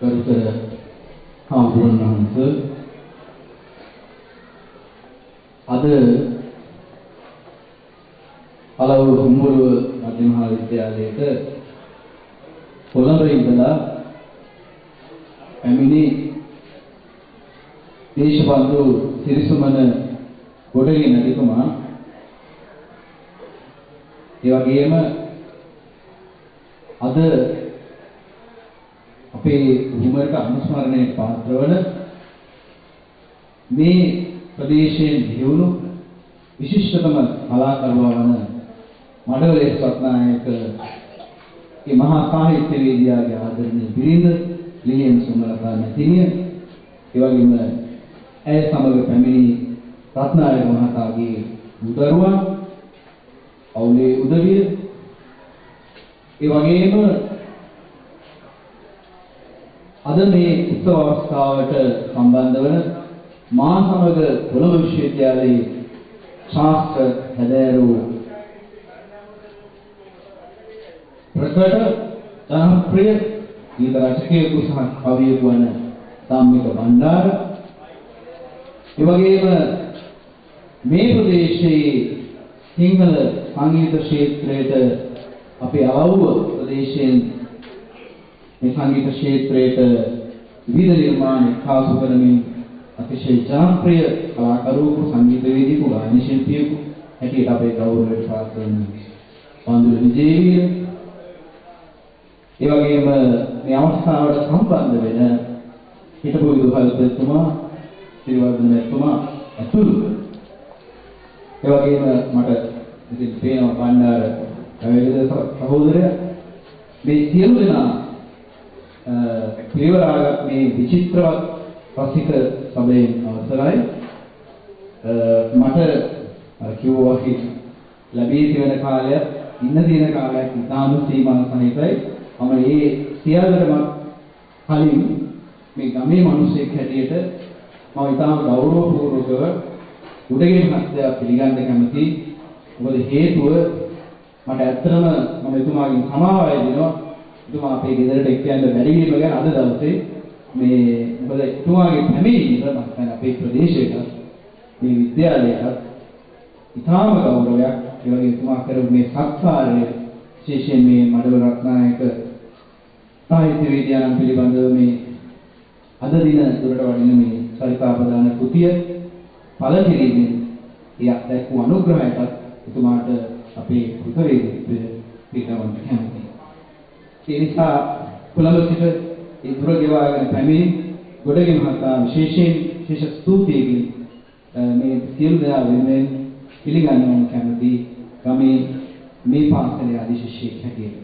කරුතර හාමුදුරන් වහන්සේ අද අලවුරු කුඹුරුව මධ්‍ය මහා විද්‍යාලයට කොළඹ ඉඳලා පැමිණි දේශබන්දු සිරිසුමන ගොඩගෙන අධිකමා ඒ වගේම අද අපේ උතුමට අනුස්මරණයට පාත්‍ර වන මේ ප්‍රදේශයෙන් දියුණු විශිෂ්ටතම කලාකරුවා වන මඩවලේ සත්නායක මේ මහා සාහිත්‍යවේදියාගේ ආදරණීය බිරිඳ ලිලියන් සුමලතා මැතිණිය ඒ වගේම ඇය සමග පැමිණි රත්නායක මහතාගේ උදරුවන් අවුලේ උදවිය ඒ වගේම අද මේ උත්සව අවස්ථාවට සම්බන්ධ වන මා සමග කොළඹ විශ්වවිද්‍යාලයේ ශාස්ත්‍ර හැදෑරූ ප්‍රකට ජනප්‍රිය ගීත රචකයෙකු සහ කවියෙකු වන ධම්මික බණ්ඩාර ඒ වගේම මේ ප්‍රදේශයේ සිංහල සංගීත ක්ෂේත්‍රයට අපේ අවුව ප්‍රදේශයෙන් මේ සංගීත ක්ෂේත්‍රයට විවිධ නිර්මාණ කාසු කරමින් අතිශය ජනප්‍රිය කලාකරුවෙකු සංගීතවේදියෙකු ගායන ශිල්පියෙකු හැටියට අපේ ගෞරවයට පාත්‍ර වන වන්දුල විජේවීර ඒ වගේම මේ අවස්ථාවට සම්බන්ධ වෙන හිටපු විදුහල්පතිතුමා ශ්‍රීවර්ධනතුමා ඇතුළු ඒ වගේම මට ඉතින් පේනවා බණ්ඩාර වේද සහෝදරයා මේ සියලු දෙනා පිරිවරාගත් මේ විචිත්‍රවත් රසික සභාවේ අවසරයි මට කිව්වා වගේ ලැබී තියෙන කාලය ඉන්න දින කාලයක් ඉතාම සීමා සහිතයි මම මේ සියල්ලටම කලින් මේ ගමේ මිනිසෙක් හැටියට මම ඉතාම ගෞරවපූර්වකව උඩගෙන හත්ය පිළිගන්න කැමතියි මොකද හේතුව මට ඇත්තටම මම එතුමාගෙන් සමාවය දෙනවා එතුමා අපේ ගෙදරට එක්කයන්ද බැරි වීම ගැන අද දවසේ මේ මොකද එතුමාගේ පැමිණීම මම අපේ ප්‍රදේශයට මේ විද්‍යාලයට ඉතාම ගෞරවයක් ඒ වගේ එතුමා කරපු මේ සත්කාරය විශේෂයෙන් මේ මඩවල රත්නායක සාහිත්‍යවේදියාණන් පිළිබඳව මේ අද දින දුරට වඩින මේ සරිතාපදාන කෘතිය පළ කිරීමෙන් එයක් දැක්වූ අනුග්‍රහයටත් එතුමාට අපේ කෘතවේදීත්වය පිටවන්න කැමතියි. ඒ නිසා කොළඹ සිට ඒ දුර ගෙවාගෙන පැමිණි ගොඩගේ මහතා විශේෂ ස්තුතියකින් මේ සියලු දෙනා වෙනුවෙන් පිළිගන්නවම කැමතියි ගමේ මේ පාසලේ ආදි ශිෂ්‍යෙක් හැටියට.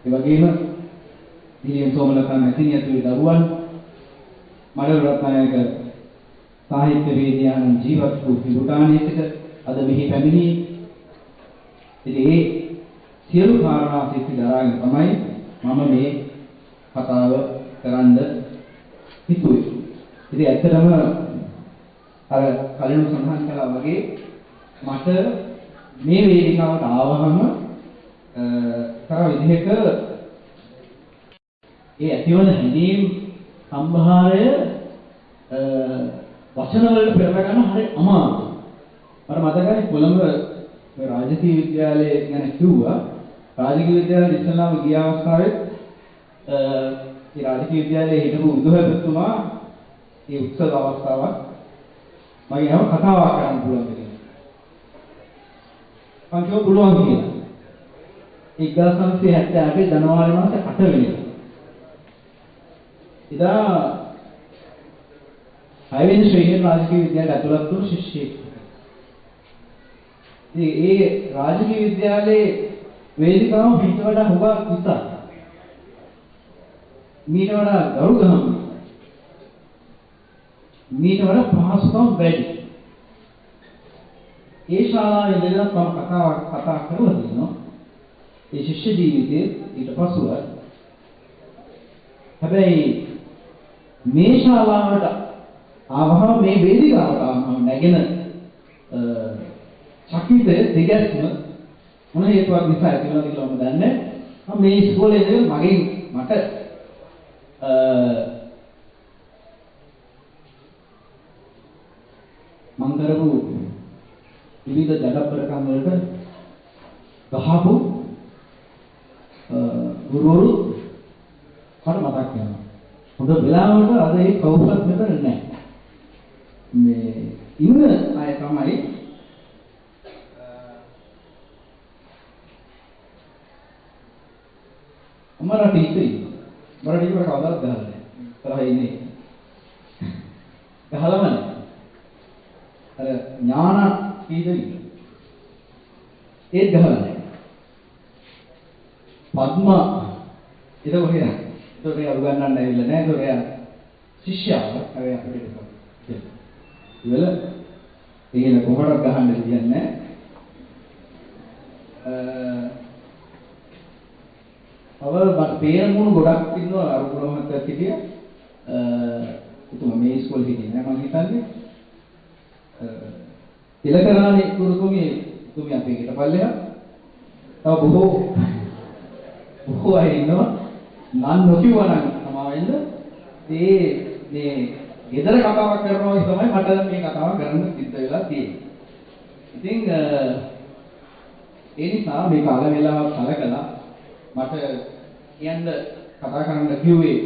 ඒ වගේම දිලියන් සෝමලතා මැතිණිය ඇතුළු දරුවන් මඩවල රත්නායක සාහිත්‍යවේදියාණන් ජීවත් වූ පිළිගාණයකට අද මෙහි පැමිණි ඉතින් ඒ සියලු කාරණා සිත් දරාගෙන තමයි මම මේ කතාව කරන්න හිතුවේ. ඉතින් ඇත්තටම අර කලින් සඳහන් කළා වගේ මට මේ වේදිකාවට ආවහම තර විදිහක ඒ ඇතිවන හැඟීම් සම්භාරය වචන වලට පෙරලා ගන්න හරි අමාරුයි. මට මතකයි කොළඹ රාජකීය විද්‍යාලයේ ගැන කිව්වා. රාජකීය විද්‍යාලයේ ඉස්සෙල්ලාම ගිය අවස්ථාවේ ඒ රාජකීය විද්‍යාලයේ හිටපු විදුහල්පතිතුමා ඒ උත්සව අවස්ථාවක් මගේ නම කතාවක් කරන්න පුළුවන් කියලා. මම කිව්වා පුළුවන් කියලා. 1978 ජනවාරි මාසේ 8 වෙනිදා. එදා 6 වෙනි ශ්‍රේණියේ රාජකීය විද්‍යාලයට ඇතුළත් වුණු ශිෂ්‍යෙක්. ඒ රාජකීය විද්‍යාලයේ වේදිකාව පිට වඩා හුඟක් විස්තර. මීට වඩා ගෞරවම්. මීට වඩා පහසුකම් වැඩි. ඒ ශාලාවේ ඉඳලා තම කතා කරලා තියෙනවා. ඒ ශිෂ්‍ය ජීවිතයේ ඊට පසුව හැබැයි මේ ශාලාවට ආවහම මේ වේදිකාවට ආවහම නැගෙන චකිත දෙගැස්ම මොන හේතුවක් නිසා ඇතිවෙනවද කියලා මම දන්නේ. මම මේ ඉස්කෝලේ ඉඳන් මට මම කරපු විවිධ ජඩපරකම් වලට ගහපු ගුරුවරු මට මතක් වෙනවා. හොඳ වෙලාවට අද ඒ කවුරුත් මෙතන නැහැ. මේ ඉන්න අය තමයි අමරා ටීචර්. මරා ටීචර් කවදාවත් ගහලා නැහැ. තරහ ඉන්නේ. ගහලම නැහැ. අර ඥාන ටීචර් ඒත් ගහලා නැහැ. පද්මා ඒක කොහෙද? ඒතකොට ඒ උගන්නන්න ඇවිල්ලා නැහැ. ඒතකොට එයා ශිෂ්‍යයාව අර අපිට ඒක. ඉවල ඒකේ කොහොමද ගහන්න කියන්නේ මට පේන මුණු ගොඩක් ඉන්නවා අර ගුණමත් කටිය උතුම මේ ඉස්කෝලේ හිටියේ නෑ මම හිතන්නේ තිලකරාණේ ගුරුතුමිය අපේ ගෙටපල්ලෙහා තව බොහෝ අය ඉන්නවා නන් නොකියුවා නම් සමාවෙන්න මේ ගෙදර කතාවක් කරනවා වගේ තමයි මට මේ කතාව කරන්න සිද්ධ වෙලා තියෙන්නේ. ඉතින් ඒ නිසා මේ කාල වේලාව කලකලා මට කියන්න කතා කරන්න කිව්වේ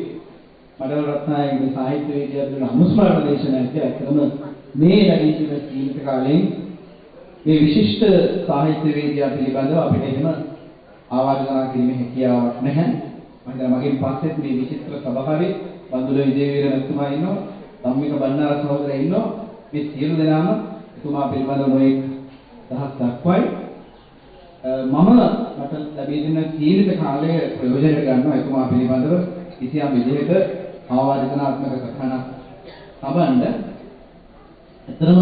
මඩවල රත්නායකගේ සාහිත්‍ය වේදිකාවේ අනුස්මරණ දේශනාවක් ඇත්තම මේ ලැබී තිබෙන ජීවිත කාලයෙන් මේ විශිෂ්ට සාහිත්‍ය වේදිකාව පිළිබඳව අපිට එහෙම ආවාදනා කිරීමේ හැකියාවක් නැහැ. මම හිතනවා මගෙන් පස්සෙත් මේ විචිත්‍ර සභාවේ බන්දුල විජේවීර මහත්මයා ඉන්නවා, ධම්මික බණ්ඩාර සහෝදරයා ඉන්නවා. මේ සියලු දෙනාම එතුමා පිළිබඳව නොඑක් දහස් දක්වයි. මට ලැබී දෙන ජීවිත කාලය ප්‍රයෝජනයට ගන්නවා එතුමා පිළිබඳව කිසියම් විදිහක ආවාදනාත්මක කතාවක් තබන්න. ඇත්තටම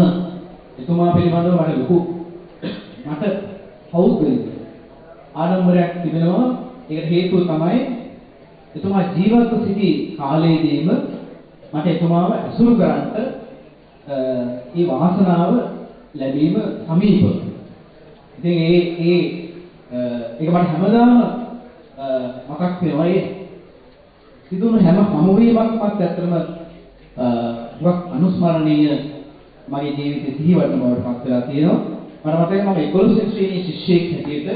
එතුමා පිළිබඳව මට පෞද්ගලික ආඩම්බරයක් තිබෙනවා. ඒකට හේතුව තමයි එතුමා ජීවත්ව සිටි කාලයේදීම මට එතුමාව අසුරු කරන්නට ඒ වාසනාව ලැබීම සමීපව. ඉතින් ඒක මට හැමදාම මතක් වෙනවා. ඒ සිදුණු හැම හමුවීමක්වත් ඇත්තටම අනුස්මරණීය මගේ ජීවිතේ සිහිවටන බවට පත් වෙලා තියෙනවා. මට මතකයි මම 11 ශ්‍රේණියේ ශිෂ්‍යෙක් හැටියට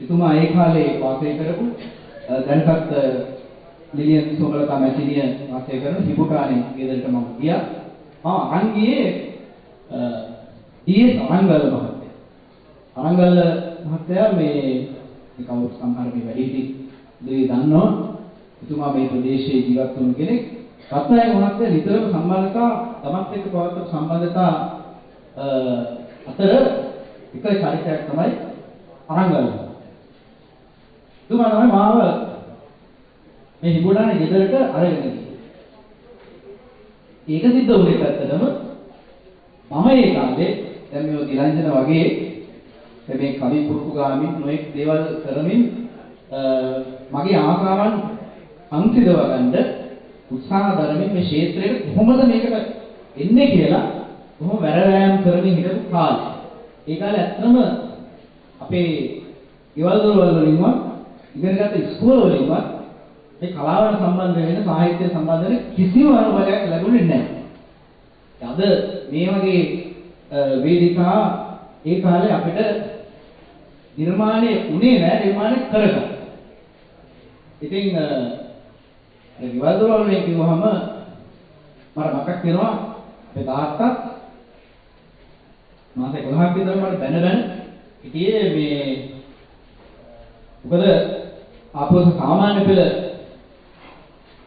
එතුමා ඒ කාලේ වාසය කරපු දැනටත් ලිලියන් සෝමලතා මැතිණිය වාසය කරන හිබුකානේ ගෙදරට මම ගියා. මම අරන් ගියේ ඊයේ අරංගල මහත්තයා. අරංගල මහත්තයා මේ කවුරු සම්හාර මේ වැඩිහිටි දෙවි දන්නවා. එතුමා මේ ප්‍රදේශයේ ජීවත් වුණු කෙනෙක්. රත්නායක මහත්තයා නිතරම සම්බන්ධතා තමත් එක්ක පවත්වන සම්බන්ධතා අතර එක චරිතයක් තමයි අරංගල. එතුමා තමයි මාව මේ හිඹුණානේ ගෙදරට අරගෙන ගියේ. ඒක සිද්ධ වුණේ ඇත්තටම මම ඒ කාලේ දැන් මේ දිලංජන වගේ මේ කවි පුරුකුගාමින් නොඑක් දේවල් කරමින් මගේ ආසාවන් සංසිඳව ගන්න උත්සාහ දරමින් මේ ක්ෂේත්‍රයට කොහොමද මේකට එන්නේ කියලා කොහොම වැරවෑම් කරමින් හිටපු කාලේ. ඒ කාලේ ඇත්තම අපේ ගෙවල් දොරවල් වලින්වත් ඉගෙනගත්ත ඉස්කෝල වලින්වත් මේ කලාවට සම්බන්ධ වෙන සාහිත්‍ය සම්බන්ධ වෙන කිසිම අනුබලයක් ලැබුණේ නැහැ. අද මේ වගේ වේදිකා ඒ කාලේ අපිට නිර්මාණය උනේ නැහැ, නිර්මාණය කරගන්න. ඉතින් ගෙවල් දොරවල් වලින් කිව්වහම මට මතක් වෙනවා මේ තාත්තත් මාස 11ක් විතර මට බැන හිටියේ මේ මොකද ආපහු සාමාන්‍ය පෙළ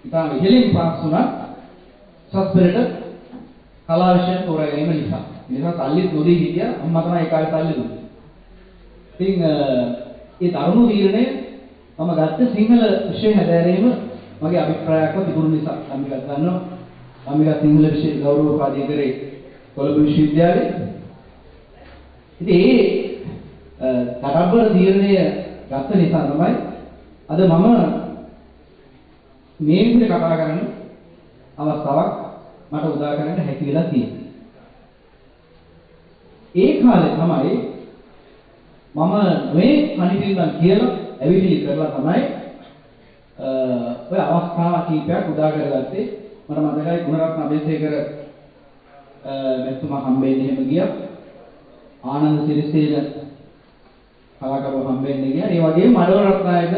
ඉතාම ඉහළින් පාස් වුණා සස්පෙරට කලා විෂයෙන් තෝරා ගැනීම නිසා. නිසා සල්ලිත් නොදී හිටියා. අම්මා තමයි ඒ කාලේ සල්ලි දුන්නේ. ඉතින් ඒ තරුණ තීරණය මම ගත්ත සිංහල විෂය හැදෑරීම මගේ අභිප්‍රායයක්ව තිබුණු නිසා මම මේක ගන්නවා. මම මේක සිංහල විෂය ගෞරව උපාධිය කරේ කොළඹ විශ්වවිද්‍යාලයේ. ඉතින් තකබ්බර තීරණය ගත්ත නිසා තමයි අද මම මේ විදිහට කතා කරන්න අවස්ථාවක් මට උදා කරගන්න හැකි වෙලා තියෙනවා. ඒ කාලේ තමයි මම මේ කණිතින්නම් කියලා ඇවිදිලි කරලා තමයි ඔය අවස්ථා කීපයක් උදා කරගත්තේ මට මතකයි ගුණරත්න අබේසේකර මෙතුමා හම්බෙන්නේ එහෙම ගියා. ආනන්ද සිරිසේන කලාකරුවෝ හම්බෙන්න ගියා. ඒ වගේම මඩවල රත්නායක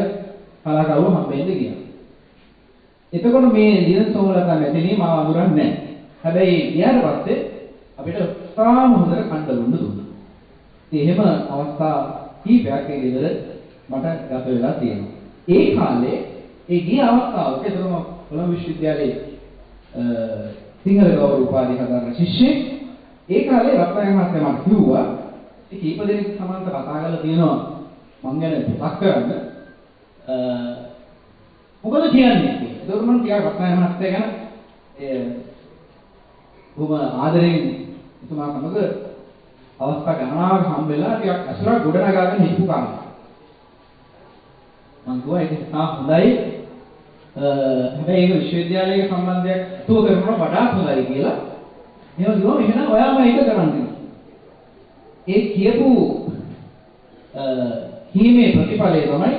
කලාකරුවෝ හම්බෙන්න ගියා. එතකොට මේ ලියන සෝමලතා මැතිණිය මාව අඳුරන්නේ නැහැ. හැබැයි ගියාට පස්සේ අපිට තාම හොඳට කණ්ඩ දුන්න දුන්නා. ඉතින් එහෙම අවස්ථා කීපයක් ඒ ගෙදර මට ගත වෙලා තියෙනවා. ඒ කාලේ ඒ ගිය අවස්ථාවක ඒතරම කොළඹ විශ්වවිද්‍යාලයේ සිංහල ගෞරව උපාධිය හදාගන්න ශිෂ්‍යෙක් ඒ කාලේ රත්නායක මහත්මයා මට කිව්වා ඒ කීප දෙනෙක් සමන්ත කතා කරලා තියෙනවා මං ගැන පුතක් කරන්න මොකද කියන්නේ ඒකට මම ටිකක් රත්නායක මහත්මයා ගැන බොහොම ආදරෙන් එතුමා සමග අවස්ථා ගණනාවක් හම්බෙලා ටිකක් අසුරක් ගොඩනගාගෙන හිටපු කාලේ මං කිව්වා ඒක තා හොඳයි හැබැයි ඒක විශ්වවිද්‍යාලයක සම්බන්ධයක් තුව කරනවා වඩාත් හොඳයි කියලා. එහෙම කිව්වම එහෙනම් ඔයාම ඒක කරන්න. ඒ කියපු කීමේ ප්‍රතිඵලය තමයි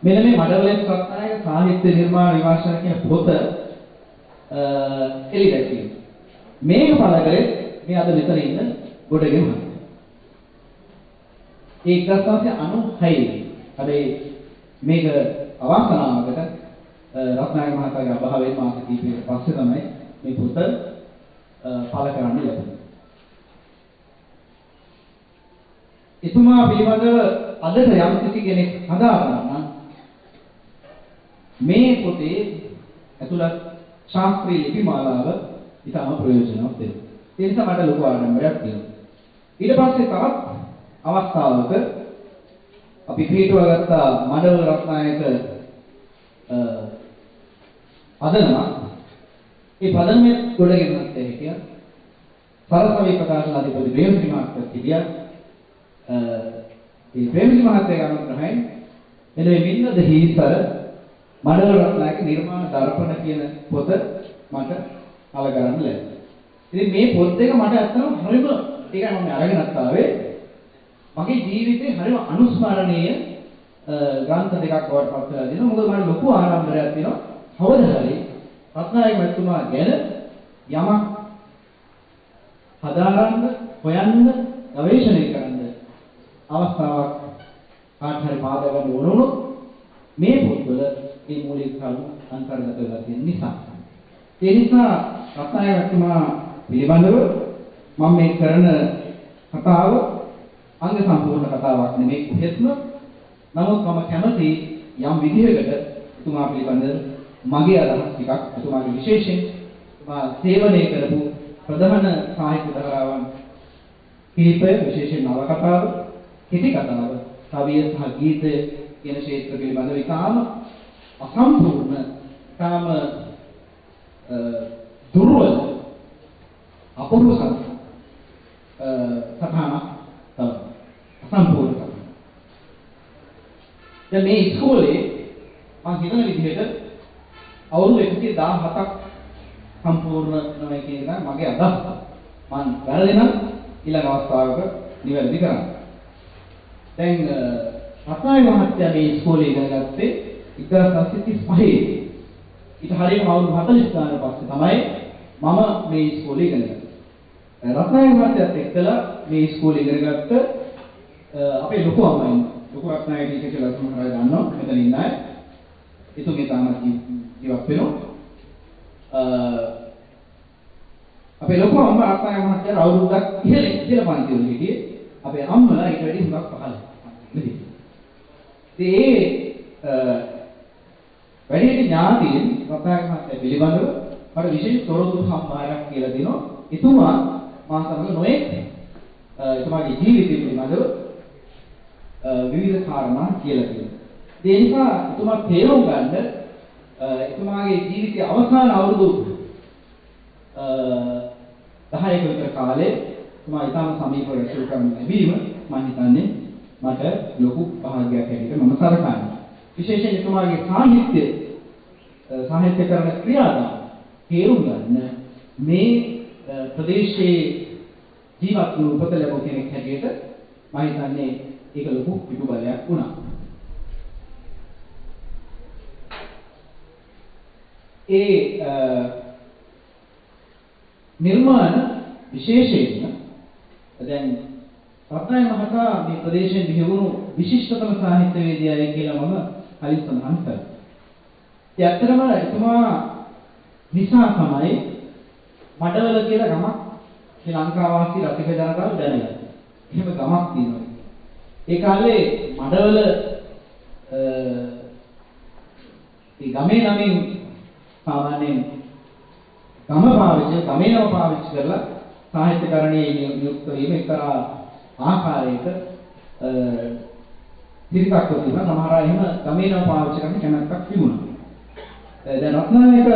මෙන්න මේ මඩවලේ රත්නායක සාහිත්‍ය නිර්මාණ විමර්ශන කියන පොත එළි දැක්වීම. මේක පළ කරේ මේ අද මෙතන ඉන්න ගොඩගෙන මහත්තයා. ඒ 1996 හැබැයි මේක අවාසනාවකට රත්නායක මහතාගේ අභාවයෙන් මාස කිහිපයකට පස්සේ තමයි මේ පොත පළ කරන්න ලැබුණේ. එතුමා පිළිබඳව අදට යම් කිසි කෙනෙක් හදාගන්න මේ පොතේ ඇතුළත් ශාස්ත්‍රීය ලිපි මාලාව ඉතාම ප්‍රයෝජනවත් වෙනවා. ඒ නිසා මට ලොකු ආඩම්බරයක් තියෙනවා. ඊට පස්සේ තවත් අවස්ථාවක අපි පිටුවගත්ත මඩවල රත්නායක අදනවා ඒ පදනමේ ගොඩගෙනත් හිටිය සරසවි ප්‍රකාශන අධිපති ප්‍රේමසිංහ මහත්තයා හිටියා ඒ ප්‍රේමසිංහ මහත්තයා ගමන් එනේ මින්නද හීසර මඩවල රත්නායක නිර්මාණ දර්පණ කියන පොත මට අල ගන්න ලැබුණා. ඉතින් මේ පොත් දෙක මට ඇත්තටම හරිම ඒකයි මම අරගෙනත් ආවේ මගේ ජීවිතේ හරිම අනුස්මරණීය ග්‍රන්ථ දෙකක් වඩ පත් වෙලා දෙනවා. මොකද මට ලොකු ආරම්භයක් තියෙනවා. කවදා හරි රත්නායක මහත්මයා ගැන යමක් හදාගන්න, හොයන්න, ගවේෂණය කරන්න අවස්ථාවක් කාට හරි පාදා ගන්න වුණොත් මේ පොත්වල මේ මූලික කරුණු අන්තර්ගත වෙලා තියෙන නිසා. ඒ නිසා රත්නායක මහත්මයා පිළිබඳව මම මේ කරන කතාව අංග සම්පූර්ණ කතාවක් නෙමෙයි කොහෙත්ම. නමුත් මම කැමති යම් විදිහකට එතුමා පිළිබඳ මගේ අදහස් ටිකක් එතුමාගේ විශේෂයෙන් මා සේවනය කරපු ප්‍රධාන සාහිත්‍ය ධාරාවන් කිහිපය විශේෂයෙන් නවකතාව, කෙටි කතාව, කවිය සහ ගීතය කියන ක්ෂේත්‍ර පිළිබඳව ඉතාම අසම්පූර්ණ, ඉතාම දුර්වල අපූර්ව සත්‍යයක් අසම්පූර්ණ. දැන් මේ ඉස්කෝලේ මම හිතන විදිහට අවුරුදු 117ක් සම්පූර්ණ නොවේ කියන එක මගේ අදහස. මම වැරදෙනම් ඊළඟ අවස්ථාවක නිවැරදි කරන්න. දැන් රත්නායක මහත්තයා මේ ඉස්කෝලේ ඉගෙන ගත්තේ 1935. ඊට හරියටම අවුරුදු 40 ගානක් පස්සේ තමයි මම මේ ඉස්කෝලේ ඉගෙන ගත්තේ. රත්නායක මහත්තයාත් එක්කලා මේ ඉස්කෝලේ ඉගෙන ගත්ත අපේ ලොකු අම්මයි ලොකු රත්නායක ටීචර් කියලා තමයි දන්නවා මෙතන ඉන්න අය. එතුමිය තාමත් ජීවත් වෙනවා. අපේ ලොකු අම්මා රත්නායක මහත්තයා අවුරුද්දක් ඉහළ පන්තිවල හිටියේ. අපේ අම්මලා ඊට වැඩි හුඟක් පහළ. ඉතින් වැඩිහිටි ඥාතීන් රත්නායක මහත්තයා පිළිබඳව මට විශේෂ තොරතුරු සම්භාරයක් කියලා දෙනවා. එතුමා මා සමග නොයෙක් එතුමාගේ ජීවිතය පිළිබඳව විවිධ කාරණා කියලා තියෙනවා. ඒ නිසා එතුමා තේරුම් ගන්න එතුමාගේ ජීවිතයේ අවසාන අවුරුදු 10ක විතර කාලේ එතුමා ඊටම සමීපව රැස්වීම කරන්න ලැබීම මම හිතන්නේ මට ලොකු භාග්‍යයක් හැටියට මම සලකනවා. විශේෂයෙන් එතුමාගේ සාහිත්‍ය කරන ක්‍රියාදාම තේරුම් ගන්න මේ ප්‍රදේශයේ ජීවත් වූ උපත ලැබුව කෙනෙක් හැටියට මම හිතන්නේ ඒක ලොකු පිටුබලයක් වුණා. ඒ නිර්මාණ විශේෂයෙන්ම දැන් රත්නායක මහතා මේ ප්‍රදේශයෙන් බිහිවුණු විශිෂ්ටතම සාහිත්‍යවේදියායි කියලා මම කලින් සඳහන් කළා. ඒ ඇත්තටම එතුමා නිසා තමයි මඩවල කියලා ගමක් ශ්‍රී ලංකාවාසී රසික ජනතාව දැනගත්තේ. එහෙම ගමක් තියෙනවා. ඒ කාලේ මඩවල ඒ ගමේ නමින් සාමාන්‍යයෙන් ගමේ නම පාවිච්චි කරලා සාහිත්‍යකරණයේ නියුක්ත වීම එක්තරා ආකාරයක පිරිසක් තිබුණා. සමහර අය එහෙම ගමේ නම පාවිච්චි කරන්න කැමැත්තක් තිබුණා. දැන් රත්නායක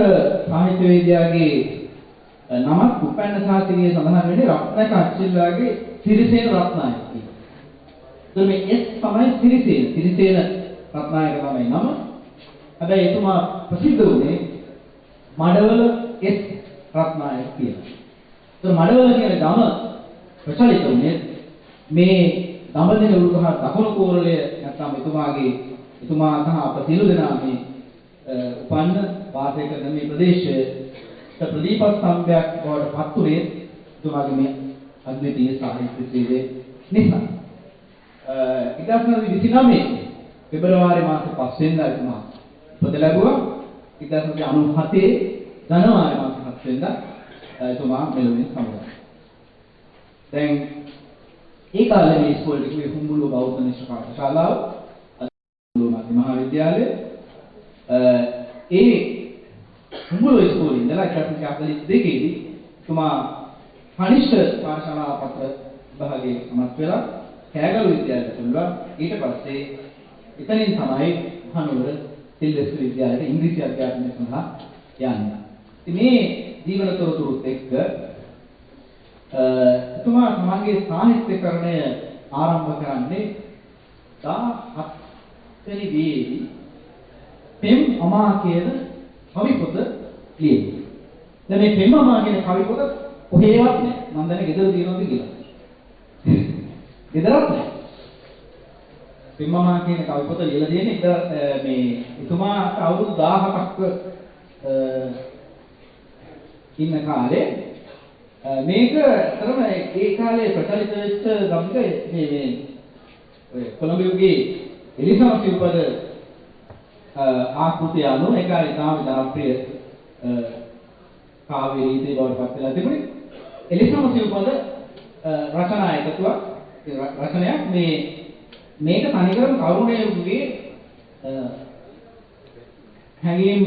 සාහිත්‍යවේදියාගේ නමත් උපැන්න සාහිත්‍යයේ සඳහන් වෙන්නේ රත්නායක අච්චිල්ලාගේ සිරිසේන රත්නායක කියලා. එතකොට මේ S තමයි සිරිසේන රත්නායක තමයි නම. හැබැයි එතුමා ප්‍රසිද්ධ වුණේ මඩවල S රත්නායක කියලා. එතකොට මඩවල කියන ගම ප්‍රචලිත වුණේ මේ දඹදිව උරුගහ දකුණු කෝරළය නැත්නම් එතුමා සහ අප සියලු දෙනා මේ උපන්න වාසය කරන මේ ප්‍රදේශයේ ප්‍රදීප සම්භයක් බවට පත් වුණේ එතුමාගේ මේ අද්විතීය සාහිත්‍ය සේවය නිසා. 1929 පෙබරවාරි මාසේ 5 වෙනිදා එතුමා උපත ලැබුවා. 1997 ජනවාරි මාසේ 7 වෙනිදා එතුමා මෙලොවින් සමුගත්තා. දැන් ඒ කාලේ මේ ඉස්කෝලේ තිබුණේ හුම්බුලුව බෞද්ධ නිශ්චය ශාලාව, හුම්බුලුව මහාවිද්‍යාලය. ඒ හුම්බුලුව ඉස්කෝලේ ඉඳලා 1942 දී එතුමා කනිෂ්ඨ පාඨශාලා පත්‍ර විභාගයේ සමත් වෙලා කෑගල්ල විද්‍යාලයට තුල්ලා. ඊට පස්සේ එතනින් තමයි මහනුවර සිල්වෙස්ටර් විද්‍යාලයට ඉංග්‍රීසි අධ්‍යාපනය සඳහා යන්නේ. ඉතින් මේ ජීවන තොරතුරුත් එක්ක එතුමා තමන්ගේ සාහිත්‍යකරණය ආරම්භ කරන්නේ 17 වෙනි වියේදී පෙම් අමා කියන කවි පොත ලියන්නේ. දැන් මේ පෙම් අමා කියන කවි පොත කොහේවත් නැහැ. මම දැන් ගෙදර තියෙනවද කියලා. ගෙදරත් නැහැ. පෙම් අමා කියන කවි පොත ලියලා දෙන්නේ මේ එතුමාට අවුරුදු 17ක් ඉන්න කාලේ මේක අතරම ඒ කාලේ ප්‍රචලිත වෙච්ච ගම්ක මේ ඔය කොළඹ යුගයේ එලිසම සිව්පද ආකෘතිය අනුව ඒ කාලේ තාම ජනප්‍රිය කාව්‍ය රීතිය බවට පත් වෙලා තිබුණේ. එලිසම සිව්පද රචනා එකතුවක් රචනයක් මේක තනිකරම කරුණේ යුගයේ හැඟීම්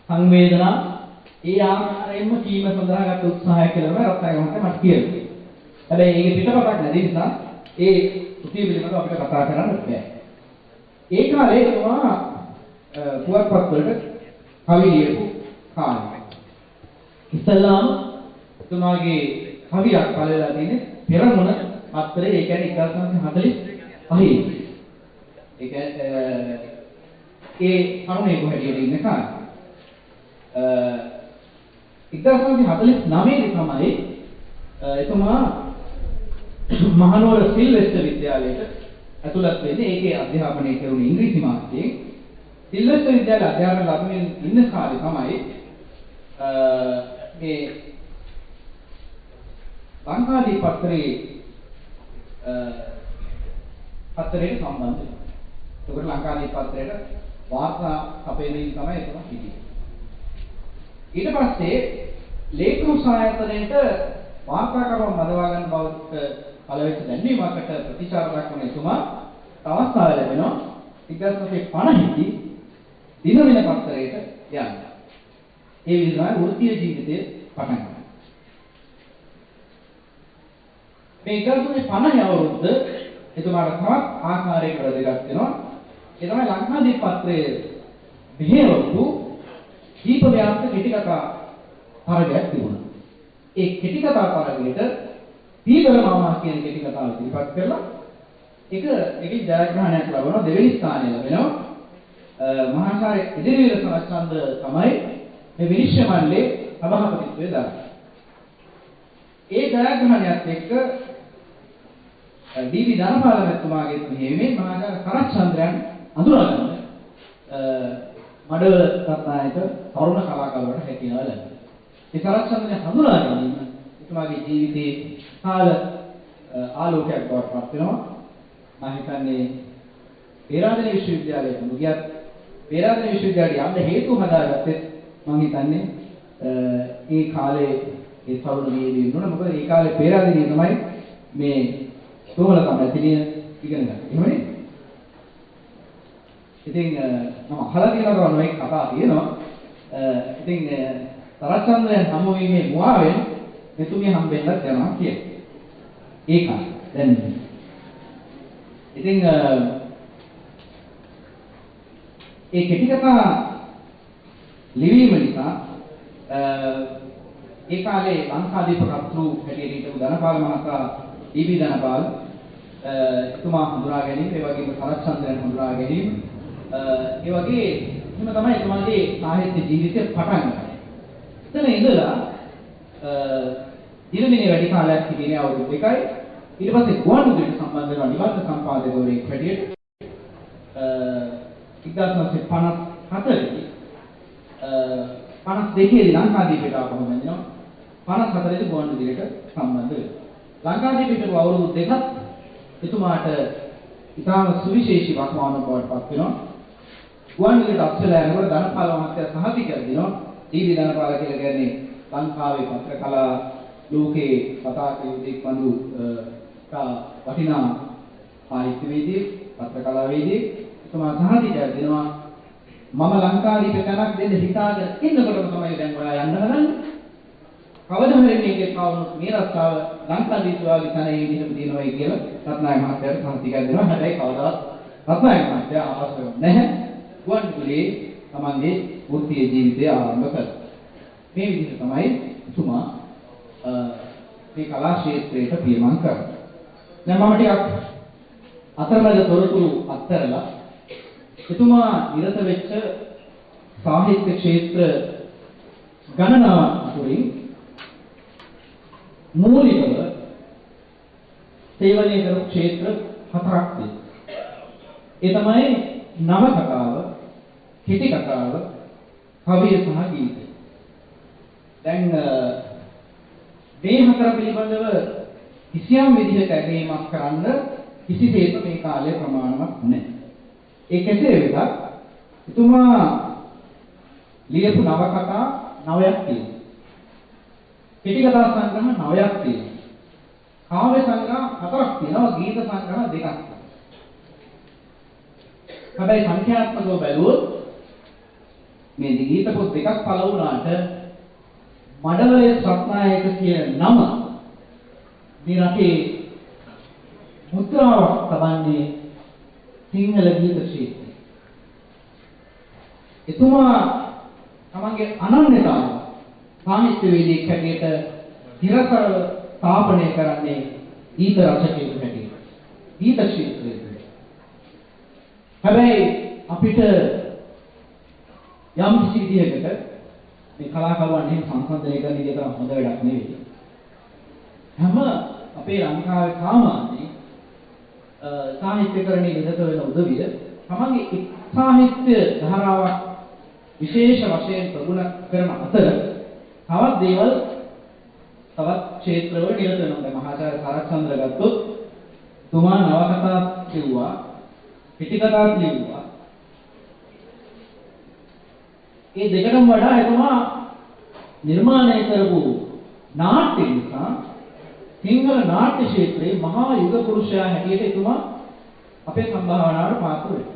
සංවේදනා ඒ ආකාරයෙන්ම කීම සඳහා ගත උත්සාහය කියලා තමයි රත්නායක මහත්මයා මට කියන්නේ. හැබැයි ඒකේ පිටපතක් නැති නිසා ඒ කෘතිය පිළිබඳව අපිට කතා කරන්න බෑ. ඒ කාලේ ඒවා පුවත්පත් වලට කවි ලියපු කාලේ. ඉස්ලාම තුමාගේ කවියක් පළවෙලා තියෙන්නේ පෙරමුණ පත්‍රයේ. ඒ කියන්නේ 1945. ඒ කරුණේ කොහෙද ඉන්න කාලේ. 1949 තමයි එතුමා මහනුවර සිල්වෙස්ටර් විද්‍යාලයට ඇතුළත් වෙන්නේ. ඒකේ අධ්‍යාපනය කරුණේ ඉංග්‍රීසි මාධ්‍යයෙන්. සිල්වෙස්ටර් විද්‍යාලයේ අධ්‍යාපන ලබමින් ඉන්න කාලේ තමයි මේ ලංකාදීප පත්‍රයේ පත්‍රයට සම්බන්ධ වෙනවා. ඒකට ලංකාදීප පත්‍රයට වාර්තා අපේමින් තමයි එතුමා හිටියේ. ඊට පස්සේ ලේඛන සායතනයේට වාර්තාකරුවන් මදවා ගන්න බවට පළවෙනි දැන්වීමකට ප්‍රතිචාර දක්වන එතුමා අවස්ථාව ලැබෙනවා 1950 දී දිනවෙන පත්‍රයට යන්න. ඒ විදිහට වෘත්තීය ජීවිතය පටන් ගන්නවා. මේ 1950 අවුරුද්ද එතුමාට තවත් ආකාරයකට වැදගත් වෙනවා. ඒ තමයි ලංකාදීප පත්‍රයේ මෙහෙවපු දීප ව්‍යාප්ත කෙටි කතා තරගයක් තිබුණා. ඒ කෙටි කතා තරගයට පීවර මාමා කියන කෙටි කතාව ඉදිරිපත් කළා. ඒකේ ජයග්‍රහණයක් ලැබුණා. දෙවෙනි ස්ථානය ලැබෙනවා. මහාචාර්ය ඉදිරිවීර සරච්චන්ද තමයි මේ විනිශ්චය මණ්ඩලයේ සභාපතිත්වයේ දාන්නේ. ඒ ජයග්‍රහණයත් එක්ක ඩී.වී. ධනපාල මහත්මයාගේ මෙහෙයුමේ මහාචාර්ය සරච්චන්ද්‍රයන් අඳුරගන්න මඩවල රත්නායක තරුණ කලාකරුවට හැකියාව ලැබෙනවා. ඒ සරච්චන්ද්‍රයන් හඳුනා ගැනීම එතුමාගේ ජීවිතයේ කාල ආලෝකයක් බවට පත් වෙනවා. මම හිතන්නේ පේරාදෙණිය විශ්වවිද්‍යාලයට මුගියත් පේරාදෙණිය විශ්වවිද්‍යාලයට යන්න හේතු හදාගත්තේ මම හිතන්නේ ඒ කාලේ ඒ තරුණ වීර්යය වුණා. මොකද ඒ කාලේ පේරාදෙණිය තමයි මේ තෝමල තමයි තිනිය ඉගෙන ගන්න. එහෙමනේ. ඉතින් මම අහලා තියෙනවා නොඑක් කතා තියෙනවා. ඉතින් සරච්චන්ද්‍රයන් හමු වීමේ මුවාවෙන් මෙතුමිය හම්බෙන්නත් යනවා කියලා. ඒක දැන් ඉතින් ඒ කෙටි කතා ලිවීම නිසා ඒ කාලේ ලංකාදීප කර්තෘ හැටියට හිටපු ධනපාල මහතා ඩී.බී. ධනපාල එතුමා හඳුනා ගැනීම, ඒ වගේම සරච්චන්ද්‍රයන් හඳුනා ගැනීම, ඒ වගේ එහෙම තමයි එතුමාගේ සාහිත්‍ය ජීවිතය පටන් ගන්නේ. එතන ඉඳලා දිනදිනේ වැඩි කාලයක් හිටියේ අවුරුදු 2යි. ඊට පස්සේ ගුවන්විදුලියට සම්බන්ධ වෙන නිබන්ධ සම්පාදකවරයෙක් හැටියට 1954 දී 52 දී ලංකාදීපයට ආපහු වැඳිනවා. 54 දී ගුවන්විදුලියට සම්බන්ධ වෙනවා. ලංකාදීපයට අවුරුදු 2ක් එතුමාට ඉතාම සුවිශේෂී වකවානුවක් බවට පත් වෙනවා. ගුවන්විදුලියට අපසලා යනකොට ධනපාල මහත්තයා සහතිකයක් දෙනවා. ඩී.බී. ධනපාල කියලා කියන්නේ ලංකාවේ පත්‍ර කලා ලෝකේ පතාකයේදී වඳු වටිනා සාහිත්‍යවේදී පත්‍ර කලාවේදී එතුමා සහතිකයක් දෙනවා. මම ලංකාදීප තැනක් දෙන්න හිතාගෙන ඉන්නකොටම තමයි දැන් ඔයා යන්න හදන්නේ. කවදා හරි මේකේ කවුරුත් මේ රස්සාව ලංකාදීප වාගේ තැනේ විදිහට දිනවයි කියලා රත්නායක මහත්තයාට සහතිකයක් දෙනවා. හැබැයි කවදාවත් රත්නායක මහත්තයා අවශ්‍ය නැහැ. ගුවන්විදුලියේ තමන්ගේ වෘත්තීය ජීවිතය ආරම්භ කළා. මේ විදිහට තමයි එතුමා මේ කලා ක්ෂේත්‍රයට පියමන් කරන්නේ. දැන් මම ටිකක් අතරමැද තොරතුරු අත්හැරලා එතුමා නිරත වෙච්ච සාහිත්‍ය ක්ෂේත්‍ර ගණනාවක් අතුරින් මූලිකව සේවනය කරපු ක්ෂේත්‍ර 4ක් තියෙනවා. ඒ තමයි නවකතාව, කෙටි කතාව, කවිය සහ ගීතය. දැන් මේ හතර පිළිබඳව කිසියම් විදිහක ඇගීමක් කරන්න කිසිසේත් මේ කාලයේ ප්‍රමාණවත් නැහැ. ඒ කෙසේ වෙතත් එතුමා ලියපු නවකතා 9ක් තියෙනවා. කෙටි කතා සංග්‍රහ 9ක් තියෙනවා. කාව්‍ය සංග්‍රහ 4ක් තියෙනවා. ගීත සංග්‍රහ 2ක් තියෙනවා. හැබැයි සංඛ්‍යාත්මකව බැලුවොත් මේ ගීත පොත් දෙකක් පළ වුණාට මඩවලේ රත්නායක කියන නම මේ රටේ මුද්‍රාවක් තබන්නේ සිංහල ගීත ක්ෂේත්‍රය. එතුමා තමන්ගේ අනන්‍යතාව සාහිත්‍යවේදියෙක් හැටියට හිරකරව ස්ථාපනය කරන්නේ ගීත රචකයෙකු හැටියට. ගීත ක්ෂේත්‍රයේ. හැබැයි අපිට යම් කිසි විදිහකට මේ කලාකරුවන් එහෙම සංසන්දනය කරන එක තරම් හොඳ වැඩක් නෙවෙයි. හැම අපේ ලංකාවේ සාමාන්‍ය සාහිත්‍යකරණයේ නිරත වෙන උදවිය තමන්ගේ සාහිත්‍ය ධාරාවක් විශේෂ වශයෙන් ප්‍රගුණ කරන අතර තවත් දේවල් තවත් ක්ෂේත්‍රවල නිරත වෙනවා. දැන් මහාචාර්ය සරච්චන්ද්‍ර ගත්තොත් තුමා නවකතා කිව්වා, පිටි කතාත් ලිව්වා. ඒ දෙකටම වඩා එතුමා නිර්මාණය කරපු නාට්‍ය නිසා සිංහල නාට්‍ය ක්ෂේත්‍රයේ මහා යුග පුරුෂයා හැටියට එතුමා අපේ සම්භාවනාවට පාත්‍ර වෙනවා.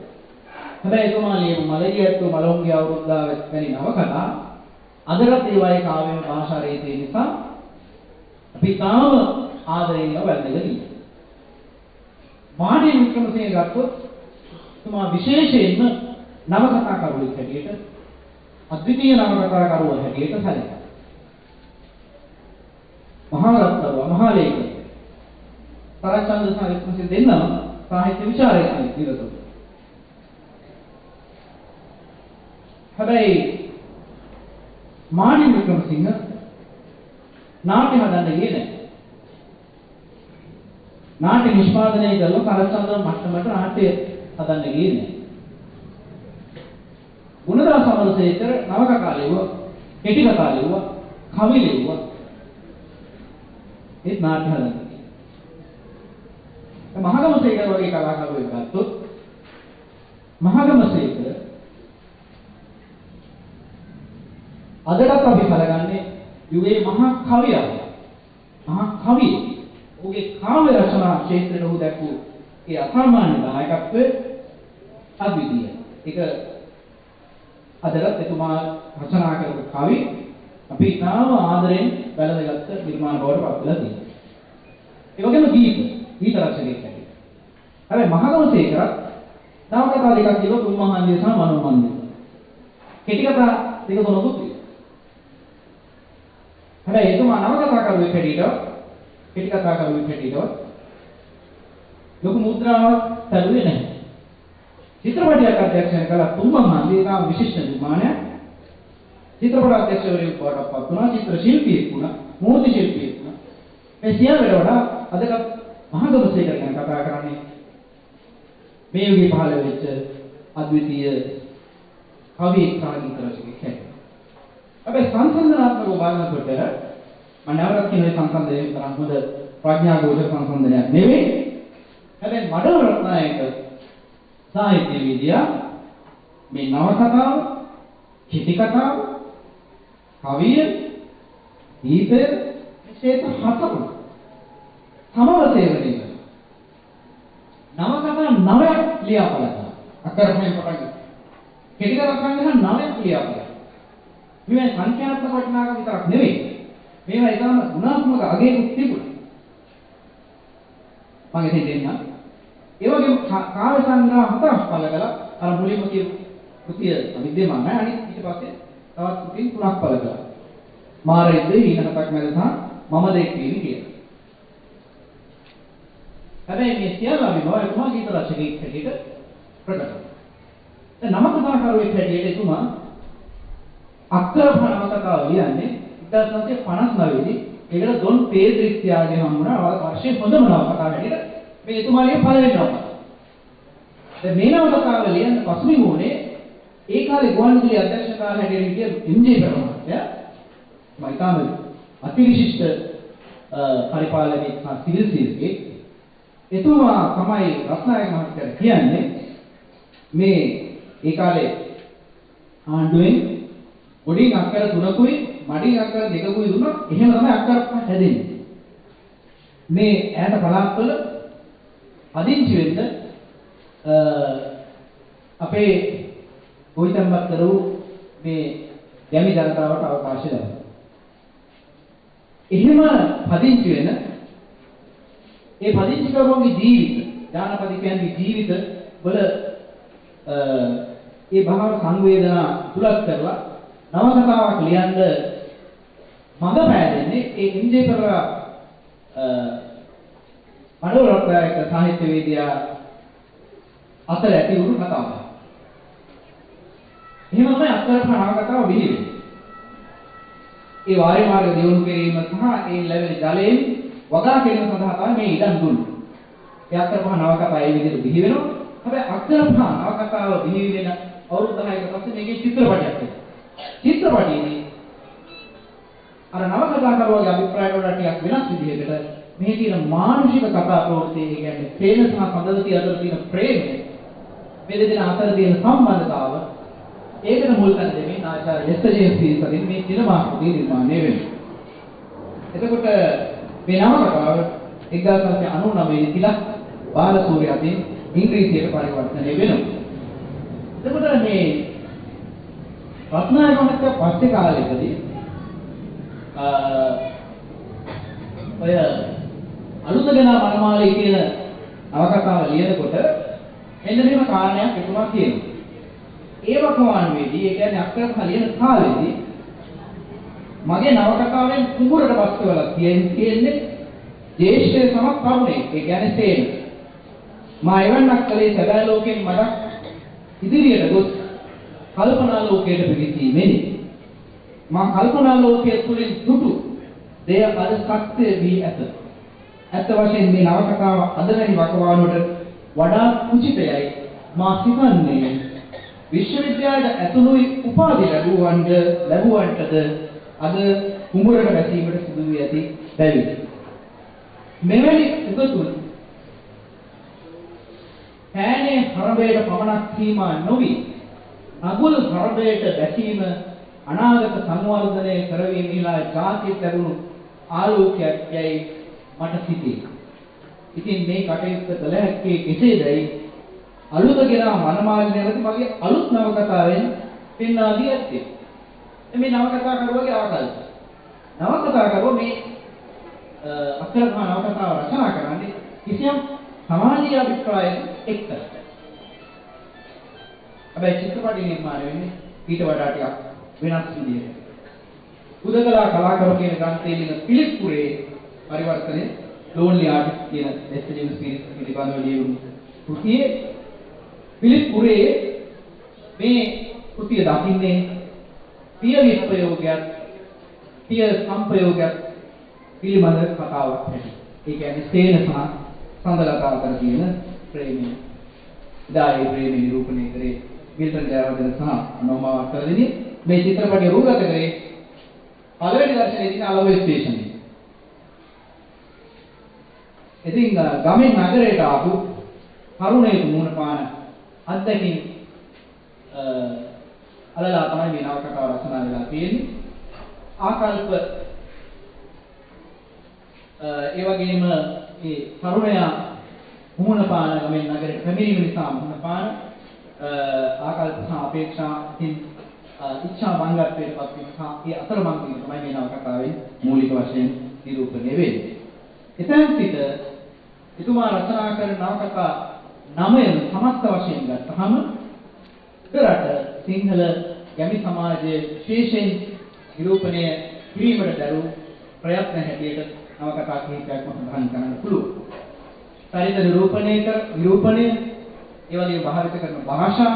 හැබැයි එතුමා ලියපු මලගියත්තු මලොංගිය අවුරුද්දා වැනි නවකතා අදටත් ඒවායේ කාව්‍ය භාෂා රේතේ නිසා අපි තාම ආදරයෙන් වැළඳගෙන ඉන්නවා. මාණී වික්‍රමසිංහ ගත්තොත් එතුමා විශේෂයෙන්ම නවකතාකරුවෙක් හැටියට අද්විතීය නවකතාකරුව හැටියට සැලකෙනවා. මහා රත්නව මහා ලේඛක සරච්චන්ද්‍ර සහ වික්‍රමසිංහ දෙන්නම සාහිත්‍ය විචාරකයන් නිරත වුණා. හැබැයි මාණී වික්‍රමසිංහ නාට්‍ය හදන්න ගියේ නැහැ. නාට්‍ය නිෂ්පාදනය කරලා සරච්චන්ද්‍ර මට්ටමට නාට්‍ය හදන්න ගියේ නැහැ. ගුණදාස අමරසේකර නවකතා ලිව්වා, කෙටි කතා ලිව්වා, කවි ලිව්වා. ඒත් නාට්‍ය හදන්නේ. මහගමසේකර වගේ කලාකරුවෙක් ගත්තොත් මහගමසේකර අදටත් අපි කලගන්නේ යුගයේ මහා කවියක්. මහා කවිය. ඔහුගේ කාව්‍ය රචනා ක්ෂේත්‍රයේ ඔහු දැක්වූ ඒ අසාමාන්‍ය දායකත්වය අද්විතීය. ඒක අදටත් එතුමා රචනා කරපු කවි අපි ඉතාම ආදරෙන් බැලඳගත්ත නිර්මාණ බවට පත් වෙලා තියෙනවා. ඒ වගේම ගීත රචකයෙක් හැටියට. හැබැයි මහගමසේකරත් නවකතා දෙකක් කියව තුන්මහන්දිය සහ මනෝමන්දිය. කෙටි කතා දෙක තුනකුත් තියෙනවා. හැබැයි එතුමා නවකතා කරුවෙක් හැටියට කෙටි කතා කරුවෙක් හැටියට ලොකු මුද්‍රාවක් තරුවේ නැහැ. චිත්‍රපටයක් අධ්‍යක්ෂණය කළ තුන්මහන්දිය එක විශිෂ්ට නිර්මාණයක්. චිත්‍රපට අධ්‍යක්ෂකවරයෙකු බවට පත් වුණා, චිත්‍ර ශිල්පියෙක් වුණා, මූර්ති ශිල්පියෙක් වුණා. මේ සියල්ලට වඩා අදට මහගමසේකර ගැන කතා කරන්නේ මේ යුගයේ පහළ වෙච්ච අද්විතීය කවියෙක් සහ ගීත රචකයෙක් හැටියට. හැබැයි සංසන්දනාත්මකව බලනකොට මම නැවතත් කියන සංසන්දනය තරම් හොඳ ප්‍රඥා ගෝචර සංසන්දනයක් නෙවෙයි. හැබැයි මඩල රත්නායක සාහිත්‍ය විද්‍යා මේ නවකතාව, කෙටි කතාව, කවිය, ගීතය ක්ෂේත්‍ර හතම සමව සේවනය කරනවා. නවකතා 9ක් ලියාපල කරනවා. අකරණයෙන් පටන් කෙටි කතා ගන්න 9ක් ලියාපල. මේ සංඛ්‍යාත්මක වටිනාකම විතරක් නෙවෙයි. මේවා ඊටම ගුණාත්මක අගයකුත් තිබුණා. මම ඉතින් දෙන්නම්. ඒ වගේම කාව්‍ය සංග්‍රහ 7ක් පළ කළා. අර මුලින්ම කියපු කෘතිය විද්‍යමානයි. අනිත් ඊට පස්සේ තවත් කෘති 3ක් පළ කළා. මාරිද්ද ඊනහතක් මැද සහ මම දෙක් වීම කියලා. හැබැයි මේ සියල්ල අභිභව එතුමා ගීත රචකයෙක් හැටියට ප්‍රකට කරනවා. දැන් නවකතාකරුවෙක් හැටියට එතුමා අක්කර නවකතාව ලියන්නේ 1959 දී ඒකට දොන් පේද්‍රික් ත්‍යාගය හම්බුණා වර්ෂයේ හොඳම නවකතාව හැටියට මේ එතුමාගේ පළවෙනි නවකතාව. දැන් මේ නවකතාව ලියන්න පසුබිම වුණේ ඒ කාලේ ගුවන්විදුලි අධ්‍යක්ෂ කාලේ හැටියට හිටිය එම්.ජේ. පෙරමහත්තයා. මයිතාම අතිවිශිෂ්ට පරිපාලනයේ සිවිල් සේවකයෙක්. එතුමා තමයි රත්නායක මහත්තයා කියන්නේ මේ ඒ කාලේ ආණ්ඩුවෙන් පොඩි අක්කර 3කුයි මඩි අක්කර 2කුයි දුන්නා. එහෙම තමයි අක්කර පහ හැදෙන්නේ. මේ ඈත පළාත්වල පදිංචි වෙන්න අපේ ගොවිතැන්පත්කරු මේ ගැමි ජනතාවට අවකාශය ලැබුණා. එහෙම පදිංචි වෙන ඒ පදිංචිකරුවන්ගේ ජීවිත, ඥානපදිකයන්ගේ ජීවිත වල ඒ භාව සංවේදනා තුලත් කරලා නවකතාවක් ලියන්න මඟ පෑදෙන්නේ ඒ එම්.ජේ. පෙරේරා මඩවලක් සාහිත්‍යවේදියා අතර ඇති වුණු කතාවක්. එහෙම තමයි අක්කර නවකතාව බිහි වෙන්නේ. ඒ වාරි මාර්ග දියුණු කිරීම සහ ඒ ලැබෙන ජලයෙන් වගා කිරීම සඳහා තමයි මේ ඉඩම් දුන්නේ. ඒ අක්කර නවකතාව ඒ විදිහට බිහි වෙනවා. හැබැයි අක්කර නවකතාව බිහි වෙන අවුරුදු 10කට පස්සේ මේකේ චිත්‍රපටයක් වෙනවා. චිත්‍රපටයේදී අර නවකතාකරුවාගේ අභිප්‍රාය වලට ටිකක් වෙනස් විදිහකට මේ තියෙන මානසික කතා ප්‍රවෘත්ති, ඒ කියන්නේ ප්‍රේම සහ සම්බන්ධතිය අතර තියෙන ප්‍රේමය, මේ දෙදෙනා අතර තියෙන සම්බන්ධතාව, ඒකට මුල් තැන දෙමින් ආචාර්ය එස්.ජේ. සීසරින් මේ සිනමා කෘතිය නිර්මාණය වෙනවා. එතකොට මේ නවකතාව 1999 දී බාලසූරිය අතින් ඉංග්‍රීසියට පරිවර්තනය වෙනවා. එතකොට මේ රත්නායක මහත්තයා පස්සේ කාලෙකදී ඔය අලුතගෙන මනමාලී කියන නවකතාව ලියනකොට එන්න මෙහෙම කාරණයක් එතුමා කියනවා. ඒ වකවානුවේදී, ඒ කියන්නේ අක්කර ලියන කාලෙදී මගේ නවකතාවෙන් කුඹුරට පස්කවලා තියෙන්නේ ජේෂ්ඨ සමක් කරුණේ. ඒ කියන්නේ සේන. මා එවන්නක් කලේ සදා ලෝකෙන් මඩක් ඉදිරියට ගොස් කල්පනා ලෝකයට පිවිසීමෙනි. මා කල්පනා ලෝකයේ තුලින් දුටු දෙය අද සත්‍ය වී ඇත. ඇත්ත වශයෙන් මේ නවකතාව අද වැනි වකවානුවට වඩා උචිතයයි මා සිතන්නේ. විශ්වවිද්‍යාලයට ඇතුළු උපාධි ලැබුවන්ටද අද කුඹුරට වැසීමට සිදු වී ඇති බැවින් මෙවැනි උගතුන් පෑනේ හරබයට පමණක් සීමා නොවි අගුල් හරබයට වැසීම අනාගත සංවර්ධනය කරවීමේලා ජාතියට ලැබුණු ආලෝකයක් යයි මට සිතේ. ඉතින් මේ කටයුත්ත කළ හැක්කේ කෙසේදයි අලුතගෙන මනමාලිනය නැති මගේ අලුත් නවකතාවෙන් පෙන්වා දී ඇත්තේ. මේ නවකතා කරුවගේ අවකල්ප. නවකතා කරුව මේ අක්කරමහා නවකතාව රචනා කරන්නේ කිසියම් සමාජීය අභිප්‍රායයක එක්ක. හැබැයි චිත්‍රපටි නිර්මාණය වෙන්නේ ඊට වඩා ටිකක් වෙනස් විදිහකට. උදකලා කලාකරු කියන ග්‍රන්ථයේ ලියන පිළිප්පුරේ පරිවර්තනය ලෝන්ලි ආටිස්ට් කියන දෙස්පෙනින් ස්පීරිට් පිළිබඳව ලියුණු කෘතියේ පිළිප්පුරේ මේ කෘතිය දකින්නේ පිය විප්‍රයෝගයක් පිය සංප්‍රයෝගයක් පිළිබඳ කතාවක් හැටි. ඒ කියන්නේ ස්තේන සහ සඳලතා අතර තියෙන ප්‍රේමය. ඉදායේ ප්‍රේමය නිරූපණය කරේ මිල්ටන් ජයවර්ධන සහ නෝමා වක්කරදිනි. මේ චිත්‍රපටය රූගත කරේ පළවෙනි දර්ශනයේ තියෙන අලව්‍ය ස්ටේෂන් එක. ඉතින් ගමෙන් නගරයට ආපු තරුණයෙකු මුණ පාන අත්දැකීම් අලලා තමයි මේ නවකතාව රචනා වෙලා තියෙන්නේ. ආකල්ප ඒ වගේම ඒ තරුණයා මුණ පාන ගමෙන් නගරයට පැමිණීම නිසා මුණ පාන ආකල්ප සහ අපේක්ෂා ඉච්ඡා වංගත්වයට පත් වීම සහ ඒ අතරමං වීම තමයි මේ නවකතාවේ මූලික වශයෙන් නිරූපණය වෙන්නේ. එතෙන් සිට එතුමා රචනා කරන නවකතා 9ම සමස්ත වශයෙන් ගත්තහම උඩරට සිංහල ගැමි සමාජයේ විශේෂයෙන් නිරූපණය කිරීමට දරූ ප්‍රයත්න හැටියට නවකතා කිහිපයක්ම සඳහන් කරන්න පුළුවන්. චරිත නිරූපණය ඒ වගේම භාවිත කරන භාෂාව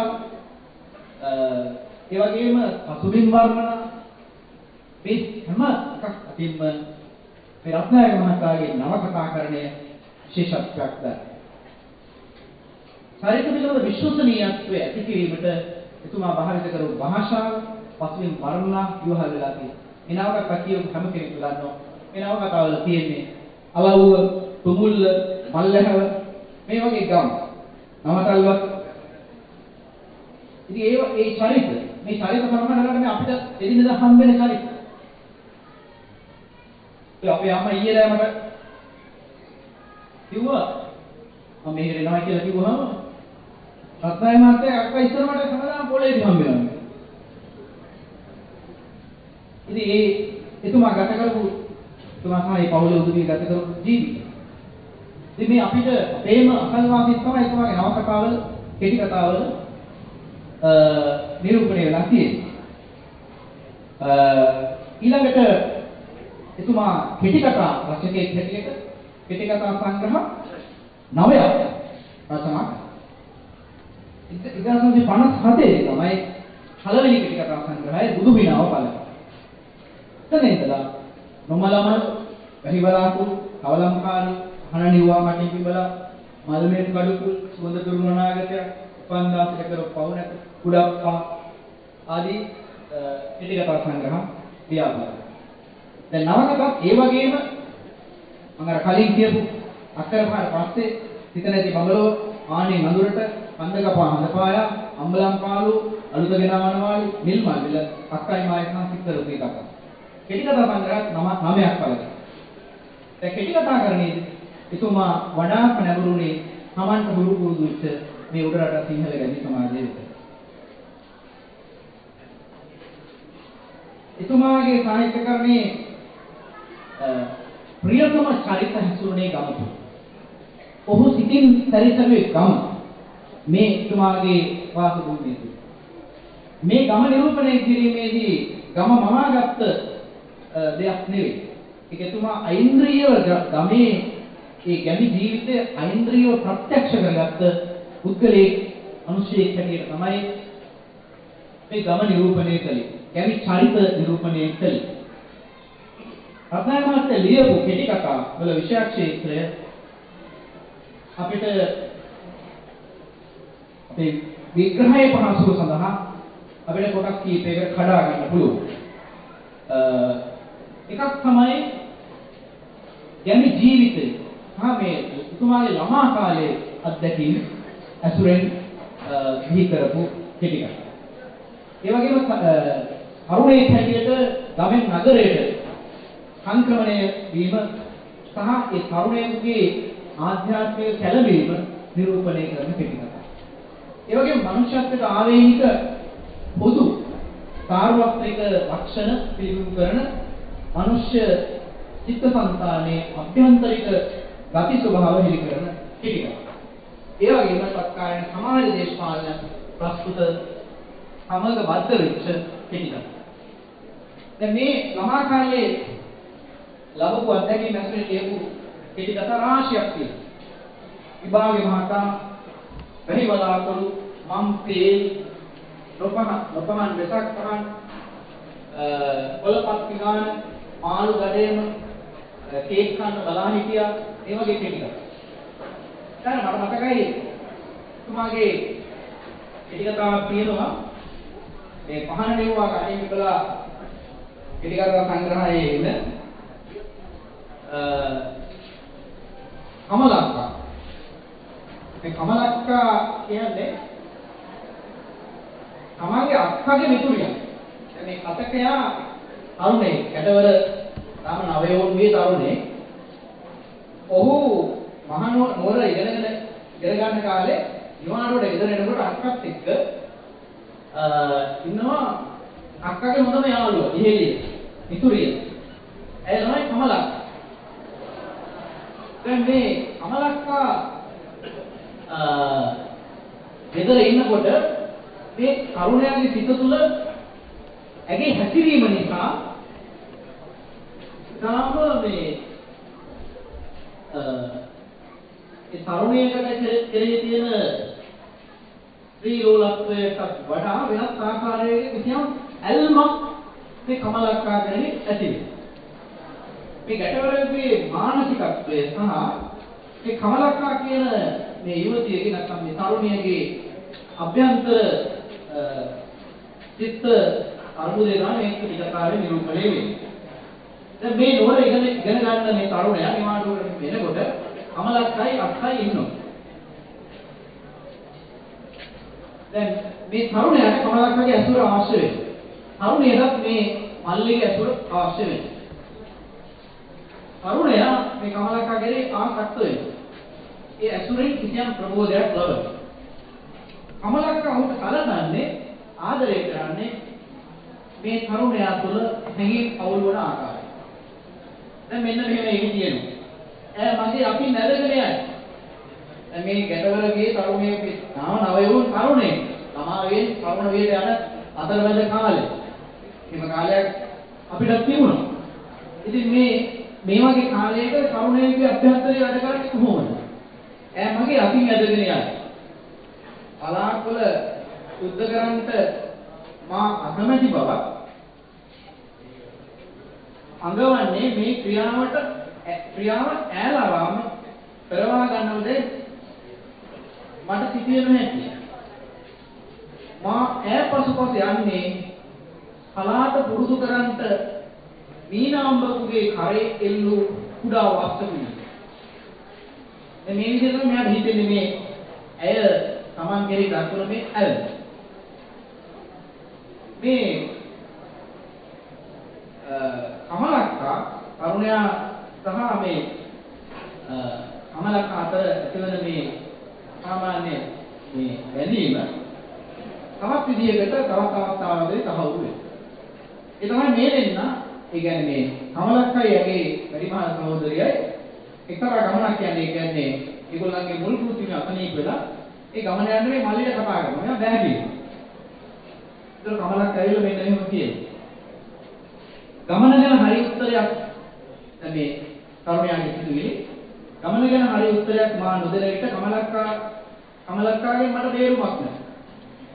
ඒ වගේම පසුබිම් වර්ණන මේ හැම එකක් අතින්ම මේ රත්නායක මහතාගේ නවකතාකරණය විශේෂත්වයක් ද. චරිත පිළිබඳ විශ්වසනීයත්වය ඇති කිරීමට එතුමා භාවිත කරපු භාෂාව පසුබිම් වර්ණන විවහල් වෙලා තියෙනවා. මේ නවකතා කියපු හැම කෙනෙක්ම දන්නවා මේ නවකතාවල තියෙන්නේ අලව්ව, තුමුල්ල, මල්ලැහැව මේ වගේ ගම්. නවතල්වත්. ඉතින් ඒ චරිත මේ චරිත සමහර කරන්නේ අපිට එදිනෙදා හම් වෙන චරිත. ඒ අපේ අම්මා ඊයේ රෑ මට කිව්වා මම මෙහෙට එනවා කියලා කිව්වහම රත්නාය මහත්තයා අක්කා ඉස්සර මට හැමදාම පොළේදී හම් වෙනවා. ඉතින් එතුමා ගත කරපු එතුමා තමයි පවුලේ උදවිය ගත කරපු ජීවිතය. ඉතින් මේ අපිට ප්‍රේම අසල්වාසීත් තමයි එතුමාගේ නවකතාවල කෙටි කතාවල නිරූපණය වෙලා තියෙන්නේ. ඊළඟට එතුමා කෙටි කතා රචකයෙක් හැටියට කෙටි කතා සංග්‍රහ 9ක් රචනා කළා. 1957 තමයි පළවෙනි කෙටි කතා සංග්‍රහය බුදු විනාව පළ කළා. එතන ඉඳලා නොමලම වැහිවලාකුළු කවලම්කාරු හනනිවා මටින් පිබලා මල්මේත් කඩුකුල් සුවඳ දුර්වනාගතය උපන්දාසික කර පවුනක කුඩක්කා ආදී කෙටි කතා සංග්‍රහ ක්‍රියාත්මක. දැන් නවකතාවත් ඒ වගේම මම අර කලින් කියපු අක්කරපාර පස්සේ සිත නැති බඹලෝ ආනේ නඳුරට කන්දකපා හඳපාය අම්බලම් පාළු අලුතගෙන වනවාලු නිල්මල් අක්කයි මායි සංසිද්ධ රුපී කතා. කෙටි කතා සංග්‍රහයක් 9ක් පළ කළා. දැන් කෙටි කතා කරන්නේ එතුමා වඩාත් නැඹුරුනේ Tamanට හුරු පුරුදු වෙච්ච මේ උඩරට සිංහල ගැමි සමාජයේ විතර. එතුමාගේ සාහිත්‍යකරණයේ ප්‍රියතම චරිත හැසුරුනේ ගමට. ඔහු සිටින් සැරිසරුවේ ගම මේ එතුමාගේ වාසභූමිය. මේ ගම නිරූපණය කිරීමේදී ගම මවාගත්ත දෙයක් නෙවෙයි. ඒක එතුමා ඓන්ද්‍රියව ගමේ ඒ ගැමි ජීවිතය ඓන්ද්‍රියව ප්‍රත්‍යක්ෂ කරගත්ත පුද්ගලයෙක් අනුශේෂ හැටියට තමයි මේ ගම නිරූපණය කළේ. ගැමි චරිත නිරූපණය කළේ. රත්නායක මහත්තයා ලියපු කෙටි කතා වල විෂය ක්ෂේත්‍රය අපිට අපේ විග්‍රහයේ පහසුව සඳහා අපිට කොටස් කීපයකට කඩා ගන්න පුළුවන්. එකක් තමයි යන්නේ ජීවිතේ. මේ උතුමාගේ ළමා කාලයේ අත්දැකීම් ඇසුරෙන් බිහි කරපු කෙටි කතා. ඒ වගේම තරුණයෙක් හැටියට ගමෙන් නගරයට සංක්‍රමණය වීම සහ ඒ තරුණයෙකුගේ ආධ්‍යාත්මික කැළඹීම නිරූපණය කරන කෙටි කතා. ඒ වගේම මනුෂ්‍යත්වයට ආවේනික පොදු සාර්වත්‍රික ලක්ෂණ පිළිබිඹු කරන මනුෂ්‍ය චිත්තසංතානයේ අභ්‍යන්තරික ගති ස්වභාව හෙළි කරන කෙටි කතා. ඒ වගේම තත්කාලීන සමාජ දේශපාලන ප්‍රස්තුත සමග බද්ධ වෙච්ච කෙටි කතා. දැන් මේ ළමා කාලයේ ලැබපු අත්දැකීම් ඇසුරේ ලියපු කෙටි කතා රාශියක් තියෙනවා. විභාගේ මහතා වැහි බලාපොරොත්තු මම් තේ නොපමණ වෙසක් පහන් කොළපත් පිඟාන මාළු ගඩේම කේක් කන්න බලා හිටියා ඒ වගේ කෙටි කතා. දැන් මට මතකයි තුමාගේ කෙටි කතාවක් තියෙනවා මේ පහන නෙවුවා කණේ විකලා කෙටි කතා සංග්‍රහයේ ඉන්න කමලක්කා. මේ කමලක්කා කියන්නේ තමන්ගේ අක්කාගේ මිතුරියක්. මේ කතකයා තරුණේ කැටවර තාම නවයෝන්ගේ තරුණේ. ඔහු මහනුවර ඉගෙන ගන්න කාලේ නිවාඩුවට ගෙදර එනකොට අක්කත් එක්ක ඉන්නවා අක්කාගේ හොඳම යාළුවා ඉහෙලිය මිතුරිය. ඇය තමයි කමලක්කා. දැන් මේ කමලක්කා ගෙදර ඉන්නකොට මේ කරුණයාගේ සිත තුළ ඇගේ හැසිරීම නිසා තාම මේ ඒ තරුණයකට කෙරෙහි තියෙන ශ්‍රීලෝලත්වයට වඩා වෙනස් ආකාරයක කිසියම් ඇල්මක් මේ කමලක්කා කෙරෙහි ඇති වෙනවා. මේ ගැටවරගේ මානසිකත්වය සහ මේ කමලක්කා කියන මේ යුවතියගේ නැත්නම් මේ තරුණියගේ අභ්‍යන්තර චිත්ත අනුමුදේ ගන්න මේක පිටකාරේ නිරූපණය වෙන්නේ. දැන් මේ නෝර ඉගෙන ගන්න මේ තරුණයා නිවාඩුවට වෙනකොට කමලක්කයි අක්කයි ඉන්නවා. දැන් මේ තරුණයාට කමලක්කගේ ඇසුර අවශ්‍ය වෙනවා. තරුණියටත් මේ මල්ලිගේ ඇසුර අවශ්‍ය වෙනවා. තරුණයා මේ කමලක්කා කෙරේ ආසක්ත වෙනවා. ඒ ඇසුරෙන් කිසියම් ප්‍රබෝධයක් ලබනවා. කමලක්කා ඔහුට කලබන්නේ ආදරය කරන්නේ මේ තරුණයා තුළ හැඟීම් අවුල් වන ආකාරය. දැන් මෙන්න මෙහෙම ඒක තියෙනවා. මගේ අපි නැදගෙන යයි. දැන් මේ ගැටවලගේ තරුණයෙක් තාම නවයෝන් තරුණයෙක්. ළමාවෙන් තරුණ වේද යන අතරමැද කාලේ. මේක කාලයක් අපිට තිබුණා. ඉතින් මේ වගේ කාලයක තරුණයෙකුගේ අභ්‍යන්තරය වැඩ කරන්නේ කොහොමද? මගේ අතින් ඇදගෙන යයි. පලාක්වල සුද්ධ කරන්ට මා අකමැති බව අඟවන්නේ මේ ක්‍රියාව ඈලවම කරවා ගන්නවද මට සිටියේ නැහැ. මා පසුපස යන්නේ පලාත පුරුදු කරන්ට මීනාම්බකුගේ කරේ එල්ලු කුඩා වස්තුයි. මේ විදිහට මම හිතන්නේ මේ ඇය Taman කෙරෙහි දක්වන මේ ඇල්ම. මේ කමලක්කා තරුණයා සහ මේ කමලක්කා අතර ඇතිවන මේ සාමාන්‍ය මේ බැඳීම තවත් විදිහකට තවත් අවස්ථාවකදී තහවුරු වෙනවා. ඒ තමයි මේ දෙන්න ඒ කියන්නේ මේ කමලක්කයි යගේ වැඩිමහල් සහෝදරියයි එක්තරා ගමනක් කියන්නේ ඒගොල්ලන්ගේ මුල් කෘතිය අතනීප වෙලා ඒ ගමන යන්නේ මේ මල්ලිට කතා කරනවා. එයා බෑ කියනවා. ඒක කමලක් ඇවිල්ලා මෙන්න එහෙම කියනවා. ගමන ගැන හරි උත්තරයක් දැන් මේ තරුණයාගේ සිතුවිලි ගමන ගැන හරි උත්තරයක් මා නොදෙන විට කමලක්කාගෙන් මට බේරුමක් නැහැ.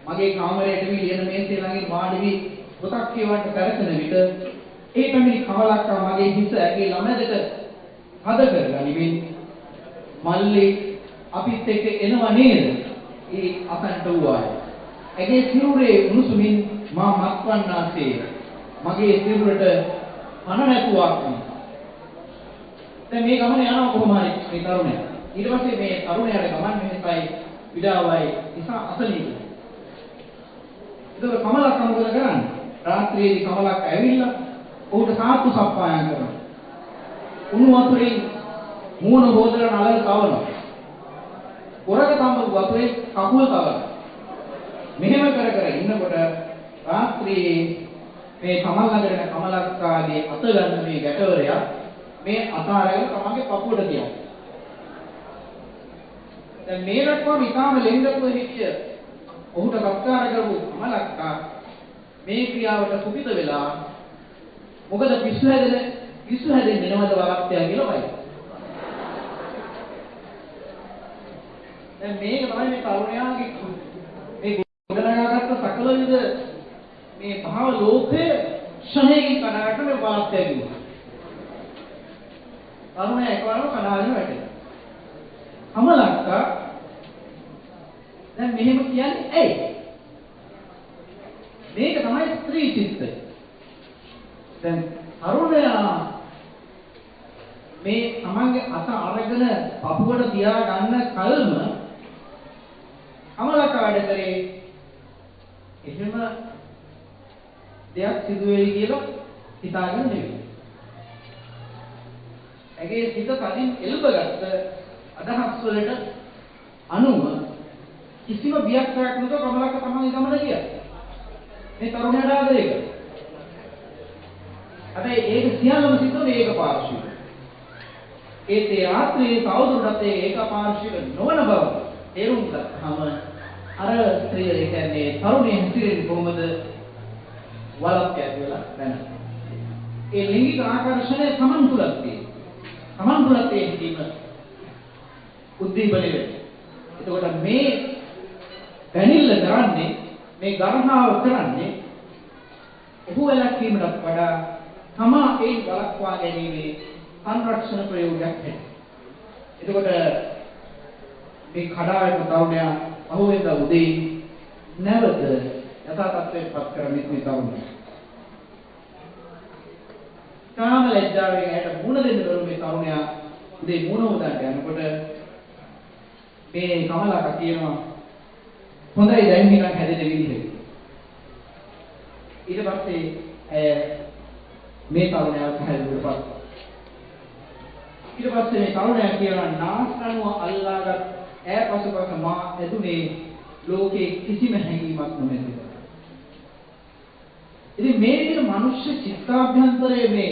මගේ කාමරයට වී ලියන මේසේ ළඟින් වාඩි වී පොතක් කියවන්න කරකන විට ඒ පැමිණි කමලක්කා මගේ හිස ඇගේ ළමැදට හද කරගනිමින් මල්ලි අපිත් එක්ක එනවා නේද? ඒ අසන්ට වූවාය. ඇගේ සිරුරේ උණුසුමින් මා මත්වන්නාසේ මගේ සිරුරට පණ නැතුවක් නේ. දැන් මේ ගමන යනවා කොහොම හරි මේ තරුණයා. ඊට පස්සේ මේ තරුණයාට ගමන් මෙහෙසයි විඩාවයි නිසා අසනීප. ඒක කමලක් මොකද කරන්නේ? රාත්‍රියේදී කමලක් ඇවිල්ලා ඔහුට සාත්තු සප්පායම් කරනවා. උණු වතුරෙන් මූණ හොදලා නලල තවනවා. කොරක තඹ වතුරේ කකුල් තවනවා. මෙහෙම කර කර ඉන්නකොට රාත්‍රියේ මේ කමල් ළඟට කමලක්කාගේ අත ගන්න මේ ගැටවරයා මේ අත අරගෙන තමන්ගේ පපුවට තියනවා. දැන් මේ රක්වම ඉතාම ලෙන්ගතුව හිටිය ඔහුට සත්කාර කරපු කමලක්කා මේ ක්‍රියාවට කුපිත වෙලා මොකද පිස්සු හැදෙන්නේ නේද වරක්තය කියලා වයි. දැන් මේක තමයි මේ තරුණයාගේ මේ ගොඩනගාගත්ත සකල විද මේ භාව ලෝකයේ ශරණයෙන් කඩාගෙන මේ වරක්තය කිව්වා. තරුණයා එකවරම කඩාගෙන වැටෙනවා. කමලක්කා දැන් මෙහෙම කියන්නේ ඇයි? මේක තමයි ස්ත්‍රී චිත්තය. දැන් තරුණයා මේ තමන්ගේ අත අරගෙන පපුවට තියා ගන්න කල්ම කමලක්කා වැඩ කරේ එහෙම දෙයක් සිදු වෙයි කියලා හිතාගෙන නෙවෙයි. ඇගේ සිත කලින් එළඹගත්ත අදහස් වලට අනුව කිසිම බියක් නැතුව කමලක්කා තමයි ගමන ගියා. මේ තරුණයාට ආදරය කළා. හැබැයි ඒක සියල්ලම සිද්ධ වුණේ ඒක පාර්ශ්වික. ඒ රාත්‍රියේ තවදුරටත් ඒක පාර්ශ්වික නොවන බව තේරුම් ගත්තාම අර ස්ත්‍රිය ඒ කියන්නේ තරුණිය හිතිරෙන්නේ කොහොමද වලක් ඇතුළේ දැන. ඒ ලිංගික ආකර්ෂණය සමන් තුලක් තියෙනවා. සමන් තුලක් තියෙන උද්දීපනය වෙනවා. එතකොට මේ පැනිල්ල කරන්නේ මේ ගණනාව කරන්නේ ඔහු වැළැක්වීමට වඩා තමා ඒ වළක්වා ගැනීමේ සංරක්ෂණ ප්‍රයෝගයක් හැටියට. එතකොට මේ කඩාවැටෙන තරුණයා අහුවෙන්ද උදේ නැවත යථා තත්ත්වයට පත් කරන්නේ මේ තරුණයා. කාම ලැජ්ජාවෙන් ඇයට මුණ දෙන්න බැරුව මේ තරුණයා උදේ මුණ උදන්ට යනකොට මේ කමලක කියනවා හොඳයි දැන් නිකන් හැදෙන විදිහට. ඊට පස්සේ මේ තරුණයා හැදුවපත්. ඊට පස්සේ මේ තරුණයා කියනවා නාස්කනුව අල්ලාගත් ඈ පසුපස මා ඇදුනේ ලෝකේ කිසිම හැඟීමක් නොමැතිව. ඉතින් මේ විදිහට මනුෂ්‍ය චිත්තාභ්‍යන්තරයේ මේ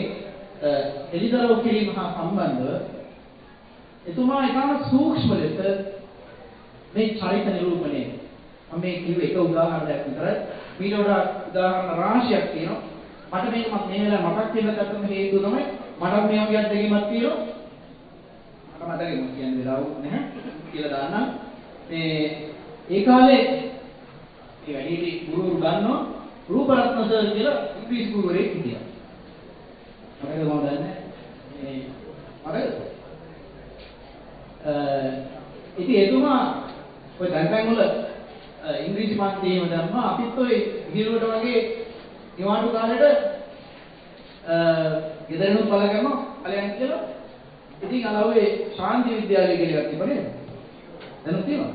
එලිදරව් කිරීම හා සම්බන්ධව එතුමා ඊටම සූක්ෂම ලෙස මේ චරිත නිරූපණය මම මේ කිව්ව එක උදාහරණයක් විතරයි. මීට වඩා උදාහරණ රාශියක් තියෙනවා. මට මේක මේ වෙලාව මතක් වෙන්න ගත්තම හේතුව තමයි මට මේ වගේ අත්දැකීමක් තියෙනවා. මට මතකයි මම කියන්නේ වෙලාවක් නැහැ කියලා දාන්නම්. ඒ කාලේ මේ වැඩිහිටි ගුරුවරු ගන්නවා රූපරත්න සර් කියලා ඉංග්‍රීසි ගුරුවරයෙක් හිටියා. මම දන්නේ මේ මතකද? ඉතින් එතුමා ඔය දැන් වල ඉංග්‍රීසි මාධ්‍යයේම දැම්මා අපිත් ඔය හිරුවට වගේ නිවාඩු කාලෙට ගෙදරිනුත් බල කරනවා ඵලයන් කියලා. ඉතින් අලුවේ ශාන්ති විද්‍යාලය කියලා එකක් තිබුණේ නේද? දැනුත් තියෙනවා.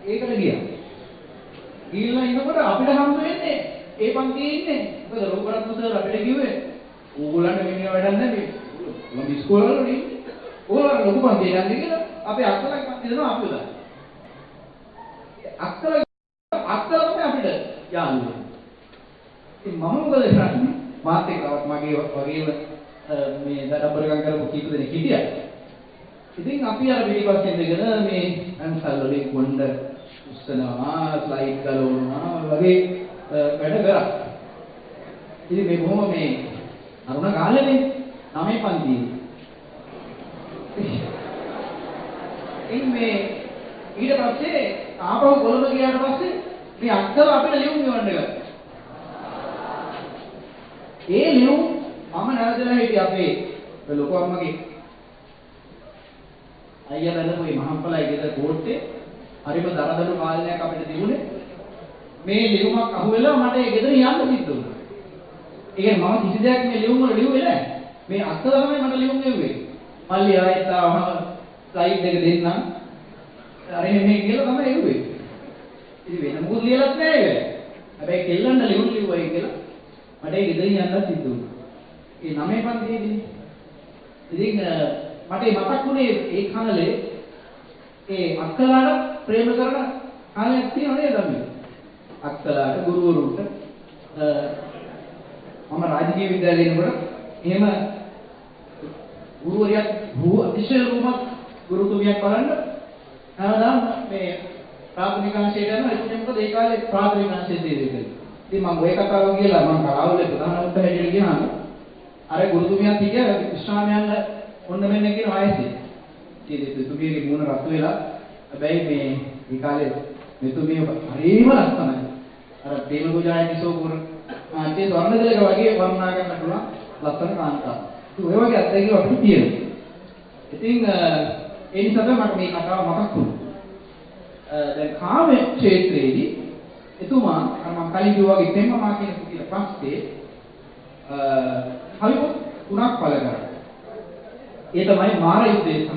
ඒකට ගියා. ගිහිල්ලා ඉන්නකොට අපිට හම්බ වෙන්නේ ඒ පන්තියේ ඉන්නේ. මොකද රූපරත්න සර් අපිට කිව්වේ ඕගොල්ලන්ට මෙන්න වැඩක් නැහැ. මම ඉස්කෝලේ වල ඉන්නේ. ඕගොල්ලෝ ලොකු පන්තියේ යන්නේ කියලා අපේ අක්කලා පන්ති දෙනවා අපි උදා. අක්කලා තමයි අපිට යාළුවෝ. ඉතින් මම මොකද කරන්නේ? මාත් එක්කවත් මගේ වගේම මේ දඩබ්බරකම් කරපු කීප දෙනෙක් හිටියා. ඉතින් අපි අර පිටිපස්සෙන් ඉඳගෙන මේ අන්සල් වලින් කොණ්ඩ උස්සනවා, ස්ලයිඩ් ගලවනවා වගේ වැඩ කරා. ඉතින් මේ කොහොම මේ අරුණ කාලේනේ 9 පන්තියේ. ඉතින් මේ ඊට පස්සේ ආපහු කොළඹ ගියාට පස්සේ මේ අක්කලා අපිට ලියුම් ගෙවන්න ගත්තා. ඒ ලියුම් මම නැවතලා හිටියේ අපේ ලොකු අම්මගේ අයියා දැනපු මේ මහම්පලයි ගෙදර කෝට්ටේ හරිම දරදඬු කාලයක් අපිට තිබුණේ. මේ ලියුමක් අහුවෙලා මට ඒ ගෙදර යන්න සිද්ධ වුණා. ඒ කියන්නේ මම කිසි දෙයක් මේ ලියුම වල ලියුවේ නැහැ. මේ අක්කල තමයි මට ලියුම් ගෙව්වේ. මල්ලි ආයෙත් ආවම ස්ලයිඩ් එක දෙන්නම්. අර එන්නේ කියලා තමයි එව්වේ. ඉතින් වෙන මොකද ලියලත් නැහැ ඒක. හැබැයි කෙල්ලන්ට ලියුම් ලිව්වයි කියලා මට ඒ ගෙදර යන්න සිද්ධ වුණා. ඒ 9 පන්තියේදී. ඉතින් මට මතක් වුණේ ඒ කාලේ ඒ අක්කලාට ප්‍රේම කරන කාලයක් තියෙනව නේද අපි? අක්කලාට ගුරුවරුන්ට මම රාජකීය විද්‍යාලයේ ඉන්නකොට එහෙම ගුරුවරියක් අතිශය රූමත් ගුරුතුමියක් බලන්න හැමදාම මේ ප්‍රාථමික අංශයට යනවා. ඒක මොකද ඒ කාලේ ප්‍රාථමික අංශයේ තියෙන්නේ. ඉතින් මම ওই කතාව කියලා මම කලාවල ප්‍රධාන උත්තර හැටියට ගියාම අර ගුරුතුමියක් හිටිය විශ්‍රාමයන්ල ඔන්න මෙන්න කියන වයසේ. ඉතින් තුමියගේ මූණ රත් වෙලා හැබැයි මේ කාලේ මෙතුමිය හරිම ලස්සනයි. අර ප්‍රේම පූජායේ සෝකුර ආන්ටි ස්වර්ණදලක වගේ වර්ණනා කරන්න පුළුවන් ලස්සන කාන්තාවක්. ඉතින් ඔය වගේ අත්දැකීම් අපිට තියෙනවා. ඉතින් ඒ නිසා තමයි මට මේ කතාව මතක් වුනේ. දැන් කාම ක්ෂේත්‍රයේදී එතුමා අර මම කලින් කිව්වා වගේ තෙම්මමා කියන කුටියට පස්සේ කවිපොත් 3ක් පළ කරා. ඒ තමයි මාර යුද්ධය සහ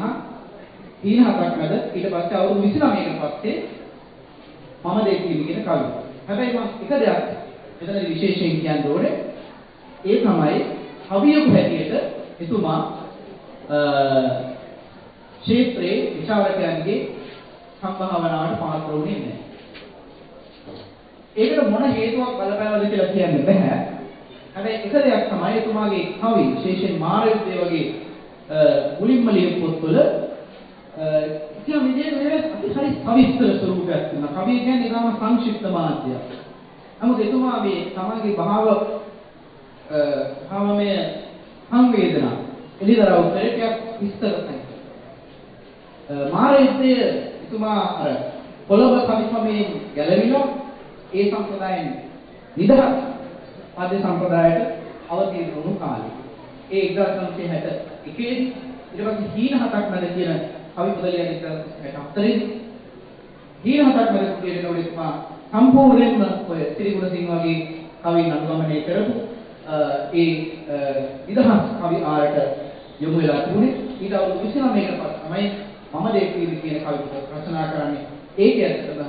තීන හතක් මැද ඊට පස්සේ අවුරුදු 29කට පස්සේ මම දෙකීවි කියන කවිය. හැබැයි මම එක දෙයක් මෙතනදී විශේෂයෙන් කියන්න ඕනේ. ඒ තමයි කවියෙකු හැටියට එතුමා ක්ෂේත්‍රයේ විචාරකයන්ගේ සම්භාවනාවට පාත්‍ර වුණේ නැහැ. ඒකට මොන හේතුවක් බලපෑවද කියලා කියන්න බෑ. හැබැයි එක දෙයක් තමයි එතුමාගේ කවි විශේෂයෙන් මාර යුද්ධය වගේ මුලින්ම ලියපු පොත්වල කියන විදිහේ අතිහරි සවිස්තර ස්වරූපයක් තියෙනවා. කවිය කියන්නේ ඊටම සංක්ෂිප්ත මාධ්‍යයක්. නමුත් එතුමා මේ තමන්ගේ භාවමය සංවේදනා එළිදරව් කරේටයක් විස්තර කරනවා. මාර යුද්ධය එතුමා අර පොළොව කවිකමේ ගැලවිලා ඒ සම්ප්‍රදායෙන් නිදහස් ආදී සම්ප්‍රදායට අවතීර්ණ වුණු කාලේ. ඒ 1961 ඊට පස්සේ හීන හතක් මැද කියන කවි පොතලියන් 1964 හීන හතක් මැද කියන උඩේම සම්පූර්ණයෙන්ම ඔය ත්‍රිගුණ සිංහ වගේ කවින් අනුගමනය කරපු ඒ නිදහස් කවි ආරට යොමු වෙලා තිබුණේ. ඊට අවුරුදු 29කට පස්සේ තමයි මම දෙකීවි කියන කවි පොත රචනා කරන්නේ. ඒක ඇත්තටම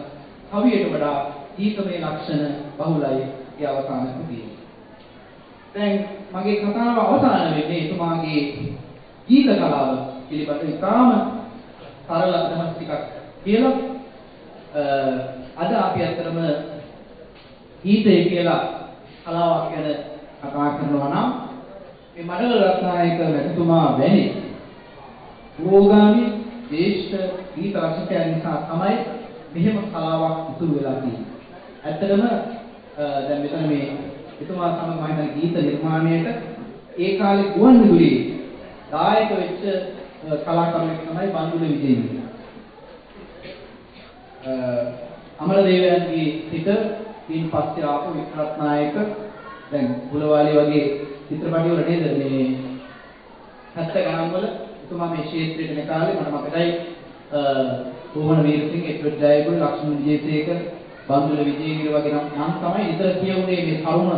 කවියට වඩා ගීතමය ලක්ෂණ බහුලයි ඒ අවසාන කෘතියේ. දැන් මගේ කතාව අවසන් වෙන්නේ එතුමාගේ ගීත කලාව පිළිබඳ ඉතාම සරල අදහස් ටිකක් කියලා. අද අපි අතරම ගීතය කියලා කලාවක් ගැන කතා කරනවා නම් මේ මඩල රත්නායක මැතිතුමා වැනි පුරෝගාමී දේශ ගීත රචකයන් නිසා තමයි මෙහෙම කලාවක් ඉතුරු වෙලා තියෙන්නේ. ඇත්තටම දැන් මෙතන මේ එතුමා සමග මම හිතන්නේ ගීත නිර්මාණයට ඒ කාලේ ගුවන්විදුලියේ දායක වෙච්ච කලාකරුවෙක් තමයි බන්දුල විජේවීර. අමරදේවයන්ගේ සිට ඊන් පස්සේ ආපු වික්‍රත්නායක දැන් බුලවාලි වගේ චිත්‍රපටි වල නේද මේ 70 ගණන් වල එතුමා මේ ක්ෂේත්‍රයට මේ කාලේ මට මතකයි රෝහණ වීරසිංහ, එඩ්වඩ් ජයගුරු, ලක්ෂ්මන් විජේසේකර, බන්දුල විජේවීර වගේ නම් තමයි ඉතල කියුනේ මේ තරුණ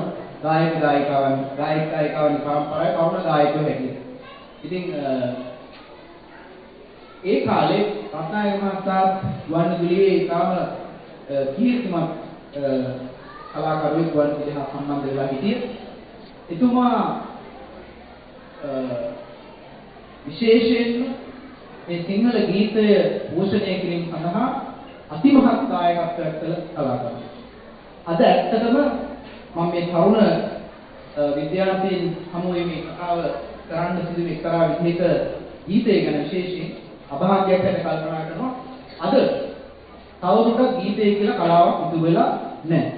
ගායකයන් පරම්පරාවේ තරුණ ගායකයෝ හැටියට. ඉතින් ඒ කාලේ රත්නායක මහතා ගුවන්විදුලියේ ඉතාම කීර්තිමත් කලාකරුවෙක් ගුවන්විදුලිය හා සම්බන්ධ වෙලා හිටියේ. එතුමා විශේෂයෙන්ම මේ සිංහල ගීතය පෝෂණය කිරීම සඳහා අතිමහත් දායකත්වයක් කළ කලාකරුවෙක්. අද ඇත්තටම මම මේ තරුණ විද්‍යාර්ථීන් හමුවේ මේ කතාව කරන්න සිදුවෙන එක්තරා විදිහක ගීතය ගැන විශේෂයෙන් අභාග්‍යයක් ගැන කල්පනා කරනවා. අද තවදුරටත් ගීතය කියලා කලාවක් ඉතුරු වෙලා නැහැ.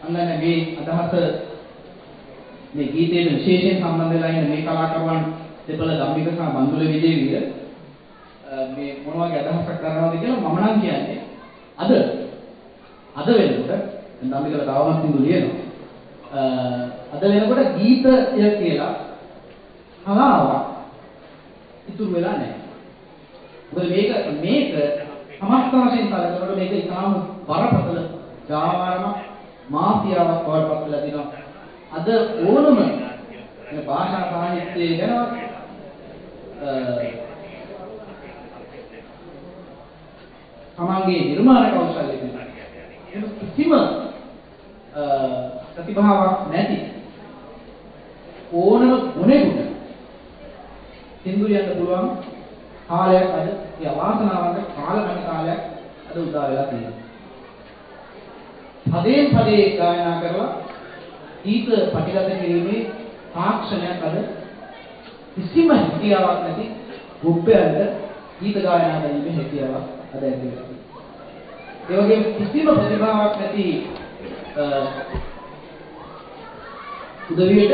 අන්න මේ අදහස මේ ගීතයට විශේෂයෙන් සම්බන්ධ වෙලා ඉන්න මේ කලාකරුවන් දෙපළ ධම්මික සහ බන්දුල විජේවීර මේ මොන වගේ අදහසක් කරනවද කියලා මම නම් කියන්නේ අද වෙනකොට ධම්මිකලා තවමත් සින්දු ලියනවා. අද වෙනකොට ගීතය කියලා කලාවක් ඉතුරු වෙලා නැහැ. මොකද මේක සමස්ත වශයෙන් කලකට මේක ඉතාම බරපතල ජාවාරමක් මාෆියාවක් බවට පත් වෙලා දිනවා. අද ඕනම මේ භාෂා සාහිත්‍යයේ ගැන තමන්ගේ නිර්මාණ කෞශල්‍ය තියෙනවා. එහෙම කිසිම ප්‍රතිභාවක් නැති ඕනම ගුණෙකුට සින්දු ලියන්න පුළුවන් කාලයක් අද ඒ අවාසනාවන්ත කාලකන්ණි කාලයක් අද උදා වෙලා තියෙනවා. පදයෙන් පදේ ගායනා කරලා ගීත පටිගත කිරීමේ තාක්ෂණයක් අද කිසිම හැකියාවක් නැති ගොබ්බයන්ට ගීත ගායනා කිරීමේ හැකියාවක් අද ඇති වෙලා තියෙනවා. ඒ වගේම කිසිම ප්‍රතිභාවක් නැති උදවියට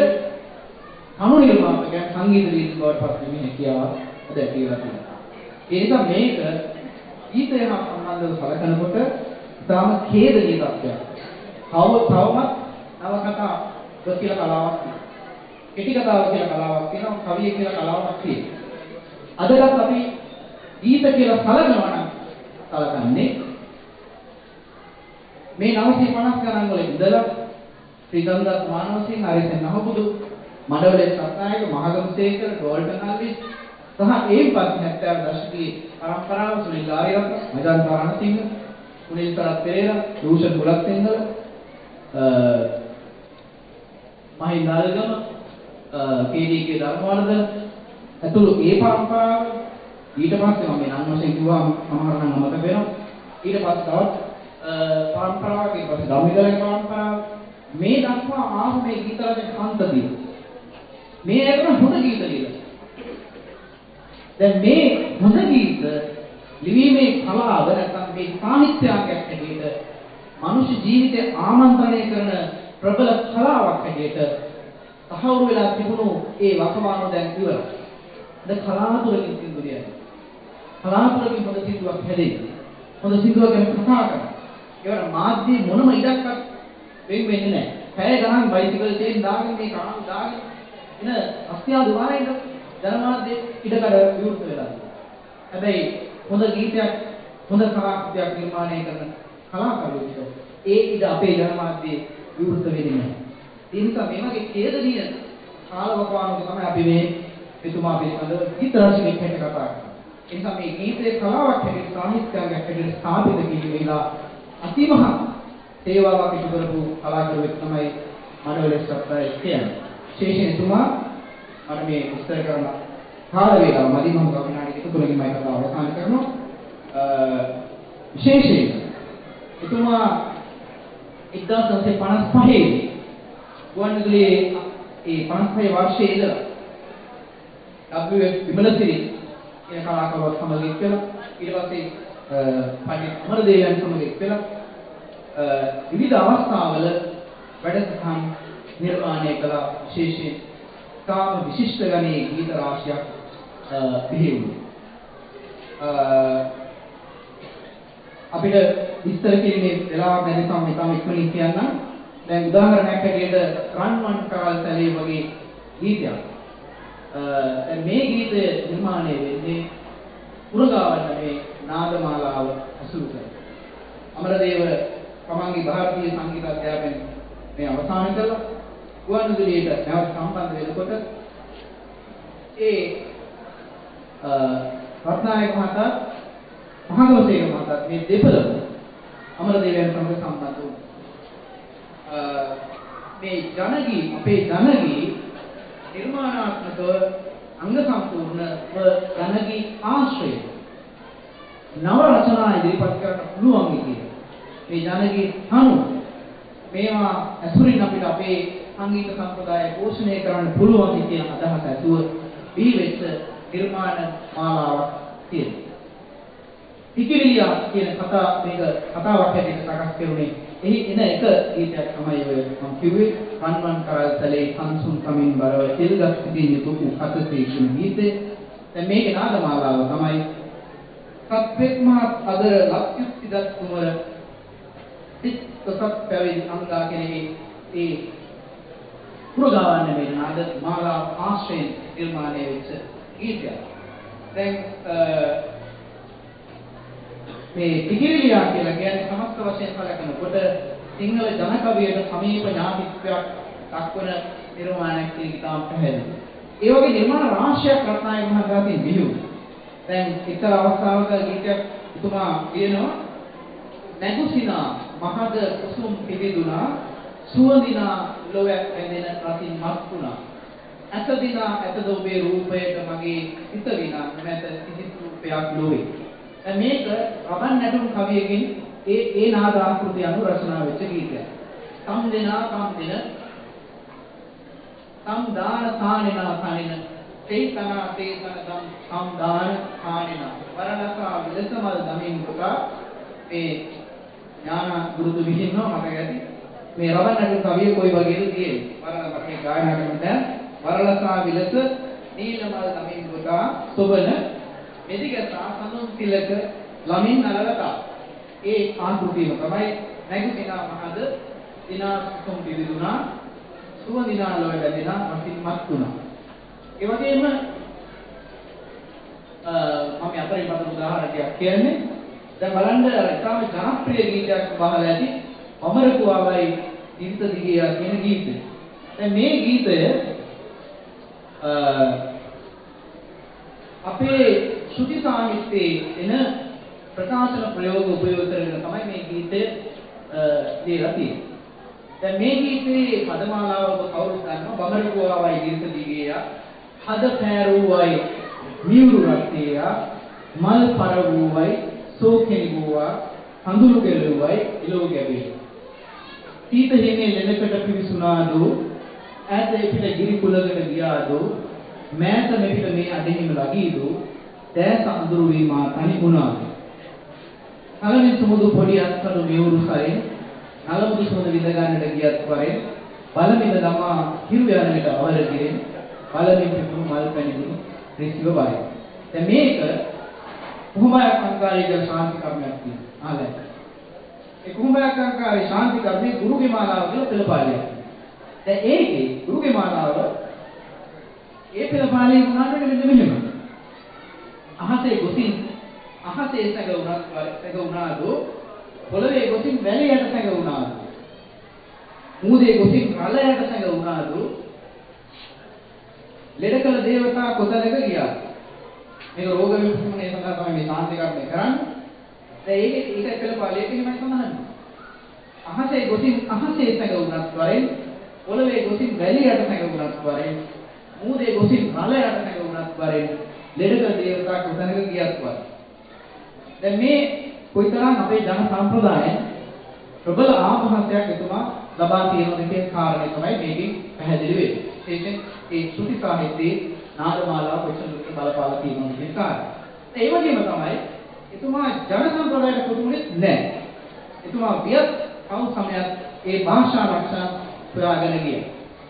කණු නිර්මාපකයන් සංගීත රීති බවට පත් වීමේ හැකියාවක් අද ඇති වෙලා තියෙනවා. ඒ නිසා මේක ගීතය හා සම්බන්ධව සැලකනකොට ඉතාම ඛේදනීය තත්ත්වයක්. තවමත් නවකතා කියලා කලාවක් තියෙනවා. කෙටි කතාව කියලා කලාවක් තියෙනවා. කවිය කියලා කලාවක් තියෙනවා. අදටත් අපි ගීත කියලා සැලකනවා නම් සැලකන්නේ මේ 950 ගණන් වල ඉඳලා ශ්‍රීගන්ධත් මානවසිංහ ආරේසන් නහබුදු මඩවලේ සත්නායක මහගමසේකර ඩෝල්ටන් අල්විස් සහ ඒ පස්සේ 70 දශකයේ පරම්පරාව සුනිල් ආරියරත්න මජන්ත රණසිංහ සුනිල් සරත් පෙරේරා රූෂන් මුලත්සිංහල මහින්ද අල්ගම කේ.ඩී.කේ ධර්මවර්ධන ඇතුළු ඒ පරම්පරාව ඊට පස්සේ මම නම් වශයෙන් කිව්වා සමහර නම් මතක වෙනවා ඊට පස්සේ තවත් පරම්පරාවක් ඊට පස්සේ ගම්මිගලගේ පරම්පරාව මේ දක්වා ආපු මේ ගීත රචක හන්දදී මේ ඇත්තම හොඳ ගීත ලියලා දැන් මේ හොඳ ගීත ලිවීමේ කලාව නැත්නම් මේ සාහිත්‍යයක් ඇටියට මනුෂ්‍ය ජීවිතය ආමන්ත්‍රණය කරන ප්‍රබල කලාවක් ඇටියට තහවුරු වෙලා තිබුණු ඒ වකවානුව දැන් ඉවරයි. දැන් කලාතුරකින් සින්දු ලියන්නේ. කලාතුරකින් හොඳ සින්දුවක් හැදෙයි. හොඳ සින්දුවක් ගැන කතා කරනවා. ඒවට මාධ්‍ය මොනම ඉඩක්වත් වෙන්නේ නැහැ. පැය ගණන් බයිසිකල් චේන් දාගෙන මේ කාණු දාගෙන එන අස්තියාදු වාරෙන්ද ජනමාධ්‍ය ඉඩකඩ විවෘත වෙලා තියෙනවා. හැබැයි හොඳ ගීතයක් හොඳ කලාකෘතියක් නිර්මාණය කරන කලාකරුවෙකුට ඒ ඉඩ අපේ ජනමාධ්‍යයේ විවෘත වෙන්නේ නැහැ. ඒ නිසා මේ වගේ ඛේදනීය කාලවකවානුවක තමයි අපි මේ එතුමා පිළිබඳව ගීත රචකයෙක් හැට කතා කරන්නේ. ඒ නිසා මේ ගීතේ කලාවක් හැටියට සාහිත්‍යයක් හැටියට ස්ථාපිත කිරීමේලා අතිමහත් සේවාවක් ඉටු කරපු කලාකරුවෙක් තමයි මඩවලේ සත්‍යය කියන්නේ. විශේෂයෙන් එතුමා මම මේ විස්තර කරන කාල වේලාව මදි මම ගමනාඩි දෙක තුනකින් මම කතාව අවසන් කරනවා. විශේෂයෙන් එතුමා 1955 ගුවන්විදුලියේ ඒ 55 වර්ෂයේ ඉඳලා W.F. විමලසිරි කියන කලාකරුවත් සමග එක්වලා ඊට පස්සේ පඬිත් අමරදේවයන් සමග එක්වලා විවිධ අවස්ථාවල වැඩසටහන් නිර්මාණය කළ විශේෂයෙන් කාම විශිෂ්ට ගණයේ ගීත රාශියක් පිළිවුණා. අපිට විස්තර කිරීමේ වෙලාවක් නැති නිසා මම තාම ඉක්මනින් කියන්නම්. දැන් උදාහරණයක් හැටියට රන්වන් කාල්තලේ වගේ ගීතයක්. දැන් මේ ගීතය නිර්මාණය වෙන්නේ පුරගාවන්න මේ නාදමාලාව අසුරු කරගෙන. අමරදේව තමන්ගේ ಭಾರತೀಯ සංගීත අධ්‍යාපනය මේ අවසන් කළා. ගුවන්විදුලියට නැවත සම්බන්ධ වෙනකොට ඒ රත්නායක මහතා මහගමසේක මහතා මේ දෙපළම අමරදේවයන් සමග සම්බන්ධ වුණා. මේ ජනගී අපේ ජනගී නිර්මාණාත්මකව අංග සම්පූර්ණව ජනගී ආශ්‍රය නව රචනා ඉදිරිපත් කරන්න පුළුවන් කියන මේ ජනගී හනු මේවා ඇසුරින් අපිට අපේ සංගීත සම්ප්‍රදාය පෝෂණය කරන්න පුළුවන් කියන අදහස ඇතුව බිහිවෙච්ච නිර්මාණ මාලාවක් තියෙනවා. ඉකිරියා කියන මේක කතාවක් හැටියට සකස් කෙරුණේ එහි එන එක ගීතයක් තමයි ඔය මම කිව්වේ රන්වන් කරල්තලේ සංසුන් කමින් බරව තිල්ගත් සිටින් යුතු අතසේ කියන ගීතේ. දැන් මේකේ නාදමාලාව තමයි සත්වෙක් මහත් අදර ලක්යුක්තිදත් කුමර සිත්සත් පැවිදි අංගා කෙනෙහි ඒ පුරගාවන්න මේ නාද මාලාව ආශ්‍රයෙන් නිර්මාණය වෙච්ච ගීතයක්. දැන් මේ ඉකිරියා කියලා කියන්නේ සමස්ත වශයෙන් කලකනකොට සිංහල ජන කවියට සමීප ඥාතිත්වයක් දක්වන නිර්මාණයක් කියන ඉතාම පැහැදිලි. ඒ වගේ නිර්මාණ රාශියක් රත්නායක මහතාගෙන් බිහිවු. දැන් එක්තරා අවස්ථාවක ගීතයක් එතුමා කියනවා නැගුසිනා මහද කුසුම් පිවිදුනා සුවඳිනා ලොවක් ඇඳෙන රතින් මත් වුණා. ඇතදිනා ඇතද ඔබේ රූපයට මගේ හිත විනා නැත කිසිත් රූපයක් ලෝවේ. දැන් මේක රබන් නැටුම් කවියකින් ඒ නාද ආකෘතිය අනුව රචනා වෙච්ච ගීතයක්. තම් දෙනා තම් දෙන තම් දාන තානිනා තානින තේතනා තේතන තම් දාන තානිනා වරණසා විලසමල් දමින් පුතා මේ ඥාන ගුරුතු විහින්නවා මට ගැති මේ රබන් නැටුම් කවිය කොයි වගේද තියෙන්නේ වරණ පටේ ගායනා කරනද වරණසා විලස නීලමල් දමින් පුතා සොබන මෙදිගතා සඳුන් තිලක ළමින් නලලතා ඒ ආකෘතියම තමයි නැගුසිනා මහද දිනා කුම් පිවිදුනා සුවඳිනා ලොව වැදෙනා වසින් මත් වුණා. ඒ වගේම මම අතරින් මත උදාහරණයක් කියන්නේ දැන් බලන්න අර ඉතාම ජනප්‍රිය ගීතයක් බහලා ඇති අමරකුවාවයි ඉරිත දිගේ කියන ගීතය. දැන් මේ ගීතය අපේ ශ්‍රුති සාහිත්‍යයේ එන ප්‍රකාශන ප්‍රයෝග උපයෝග කරගෙන තමයි මේ ගීතය දීලා තියෙන්නේ. දැන් මේ ගීතේ පදමාලාව ඔබ කවුරුත් දන්නවා බමරකුවාවයි ඉරිත දිගේ හද පෑරුවයි මියුරු රක්තිය මල් පරවුවයි සෝකෙනිගුවා හඳුළු කෙළුවයි ඉලෝ ගැබේ තීත හිමේ ලෙනකට පිවිසුනාදු ඈත පිට ගිරි කුලකට ගියාදු මෑත මෙපිට මේ අඩහිම ලගීදු දැස අඳුරු වී මා තනි වුණා කලින් සමුදු පොඩි අත්කඩු මියුරු සරින් නලමුදු සමුදු විඳ ගන්නට ගියත් වරේ බලමින දමා හිරු යන විට අවර ගිරෙන් බලමින් පිපුණු මල් පැණිදු රිසිව වයි දැන් මේක කුඹයක් අංකාරයේ ශාන්ති කර්මයක් තියෙනවා ආලයි ඒ කුඹයක් අංකාරයේ ශාන්ති කර්මයේ ගුරුගේ මාලාව කියලා පෙළපාලියක් දැන් ඒකේ ගුරුගේ මාලාව ඒ පෙළපාලියේ වුණාට මෙන්න මෙහෙම අහසේ ගොසින් අහසේ සැගුණාදෝ පොළවේ ගොසින් වැලියට සැගුණාදෝ මූදේ ගොසින් රළයට සැගුණාදෝ ලෙඩකල දේවතා කොතනක ගියා මේක රෝග විමුක්තිය සඳහා තමයි මේ ශාන්ති කර්මය කරන්නේ. දැන් ඒක පෙළපාලියක හිමයි සඳහන්. අහසේ ගොසින් අහසේ සැගුණත් වරෙන් පොළවේ ගොසින් වැලියට සැගුණත් වරෙන් මූදේ ගොසින් රළයට සැගුණත් වරෙන් ලෙඩකල දේවතා කොතනක ගියත් වරෙන් දැන් මේ කොයිතරම් අපේ ජන සම්ප්‍රදායෙන් ප්‍රබල ආභාසයක් එතුමා ලබා තියෙනවද කියන කාරණේ තමයි මේකෙන් පැහැදිලි වෙන්නේ. ඒකෙන් ඒ ශ්‍රුති සාහිත්‍යයේ නාදමාලාව කොච්චර දුරට බලපාලා තියෙනවද කියන කාරණේ. ඒ වගේම තමයි එතුමා ජන සම්ප්‍රදායට පුදුමෙත් නැහැ. එතුමා වියත් කවුරු සමයත් ඒ භාෂා ලක්ෂණ හොයාගෙන ගියා.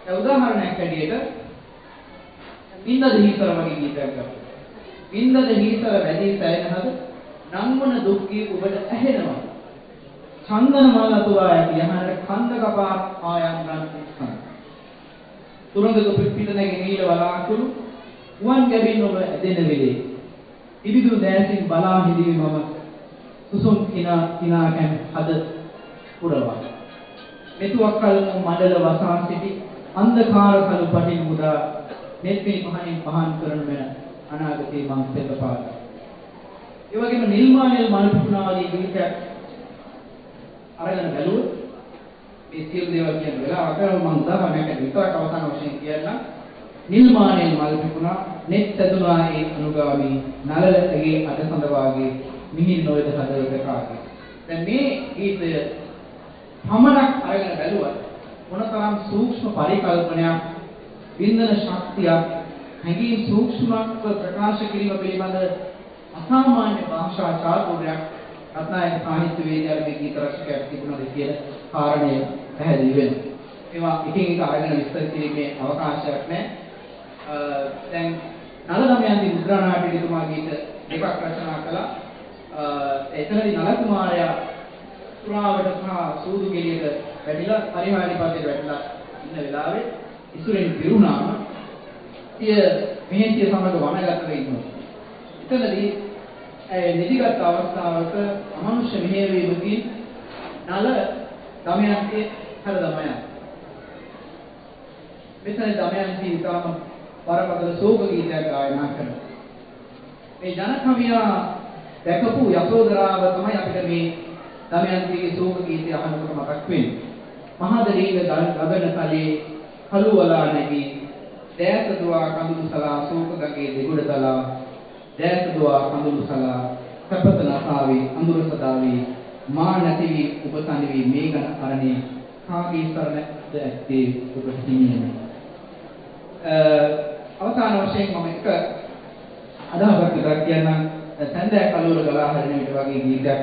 දැන් උදාහරණයක් ඇටියට වින්දද හිතර වගේ ගීතයක් ගත්තා. වින්දද හිතර වැඩි සැයනහද නම්වන දුක්ඛී ඔබට ඇහෙනවා. චන්දන මල් අතුරා ඇති යහනට කන්ද කපා ආයන් ගන්න. තුරංගක පිට නැගී නීල වලාකුළු උවන් ගැබින් ඔබ ඇදෙන වෙලේ. ඉදිදු දැසින් බලා හිඳී මම සුසුම් කිනාකම් හද පුරවා. මෙතුවක් කල මඩල වසා සිටි අන්ධකාර කළු පටින් මුදා නෙත්පිනි පහනින් පහන් කරන මෙන අනාගතේ මං පෙරපාත. ඒ වගේම නිල්මානෙල් මල් පුණා වගේ ගීතයක් අරගෙන බැලුවොත් මේ සියලු දේවල් කියන වෙලාවක මම උදාහරණයක් විතරක් අවසාන වශයෙන් කියන්න නිල්මානෙල් මල් පුණා නෙත් ඇතුණා ඒ අනුගාමී නලලගේ අදසඳ වාගේ මිහිරි නොවේද හදවත කාගේ. දැන් මේ ගීතය පමණක් අරගෙන බැලුවත් මොනතරම් සූක්ෂම පරිකල්පනයක් වින්දන ශක්තියක් හැඟීම් සූක්ෂමත්ව ප්‍රකාශ කිරීම පිළිබඳ අසාමාන්‍ය භාෂා චාතුර්යයක් රත්නායක සාහිත්‍ය වේදිකාවේ ගීත රචකයෙක් තිබුණාද කියන කාරණය පැහැදිලි වෙනවා. ඒවා එකින් එක අරගෙන විස්තර කිරීමේ අවකාශයක් නැහැ. දැන් නල දමයන්ති මුද්‍රා නාට්‍යයේ තුමා ගීත දෙකක් රචනා කළා. එතනදී නල කුමාරයා පුරාවට සහ සූදු ගෙලියට වැඩිලා පරිහානිපතේ වැඩිලා ඉන්න වෙලාවේ ඉසුරෙන් පිරුණාම සිය මෙහෙණිය සමග වනගතව ඉන්නවා. එතනදී නිදිගත් අවස්ථාවක අමනුෂ්‍ය මෙහෙයවීමකින් නල දමයන්ති හර දමයන්. මෙතන දමයන්ති ඊටම වරපතල ශෝක ගීතයක් ගායනා කරනවා. මේ ජනකවියා දැකපු යසෝදරාව තමයි අපිට මේ දමයන්තිගේ ශෝක ගීතය අහනකොට මතක් වෙන්නේ. මහදරීග ගගන තලයේ කළුවලා නැගී දැස දුවා කඳුළු සලා ශෝක ගගේ දෙගොඩ තලා දැස දුවා කඳුළු සලා සපත නසාවේ අඳුර සදාවේ මා නැතිවි ඔබ තනිවි මේ ගණ අරණේ කාගේ සරණ ඇත්තේ ඔබට හිමියනේ. අවසාන වශයෙන් මම එක අදහසක් විතරක් කියන්නම්. සඳෑ කලුවර ගලා හරින විට වගේ ගීතයක්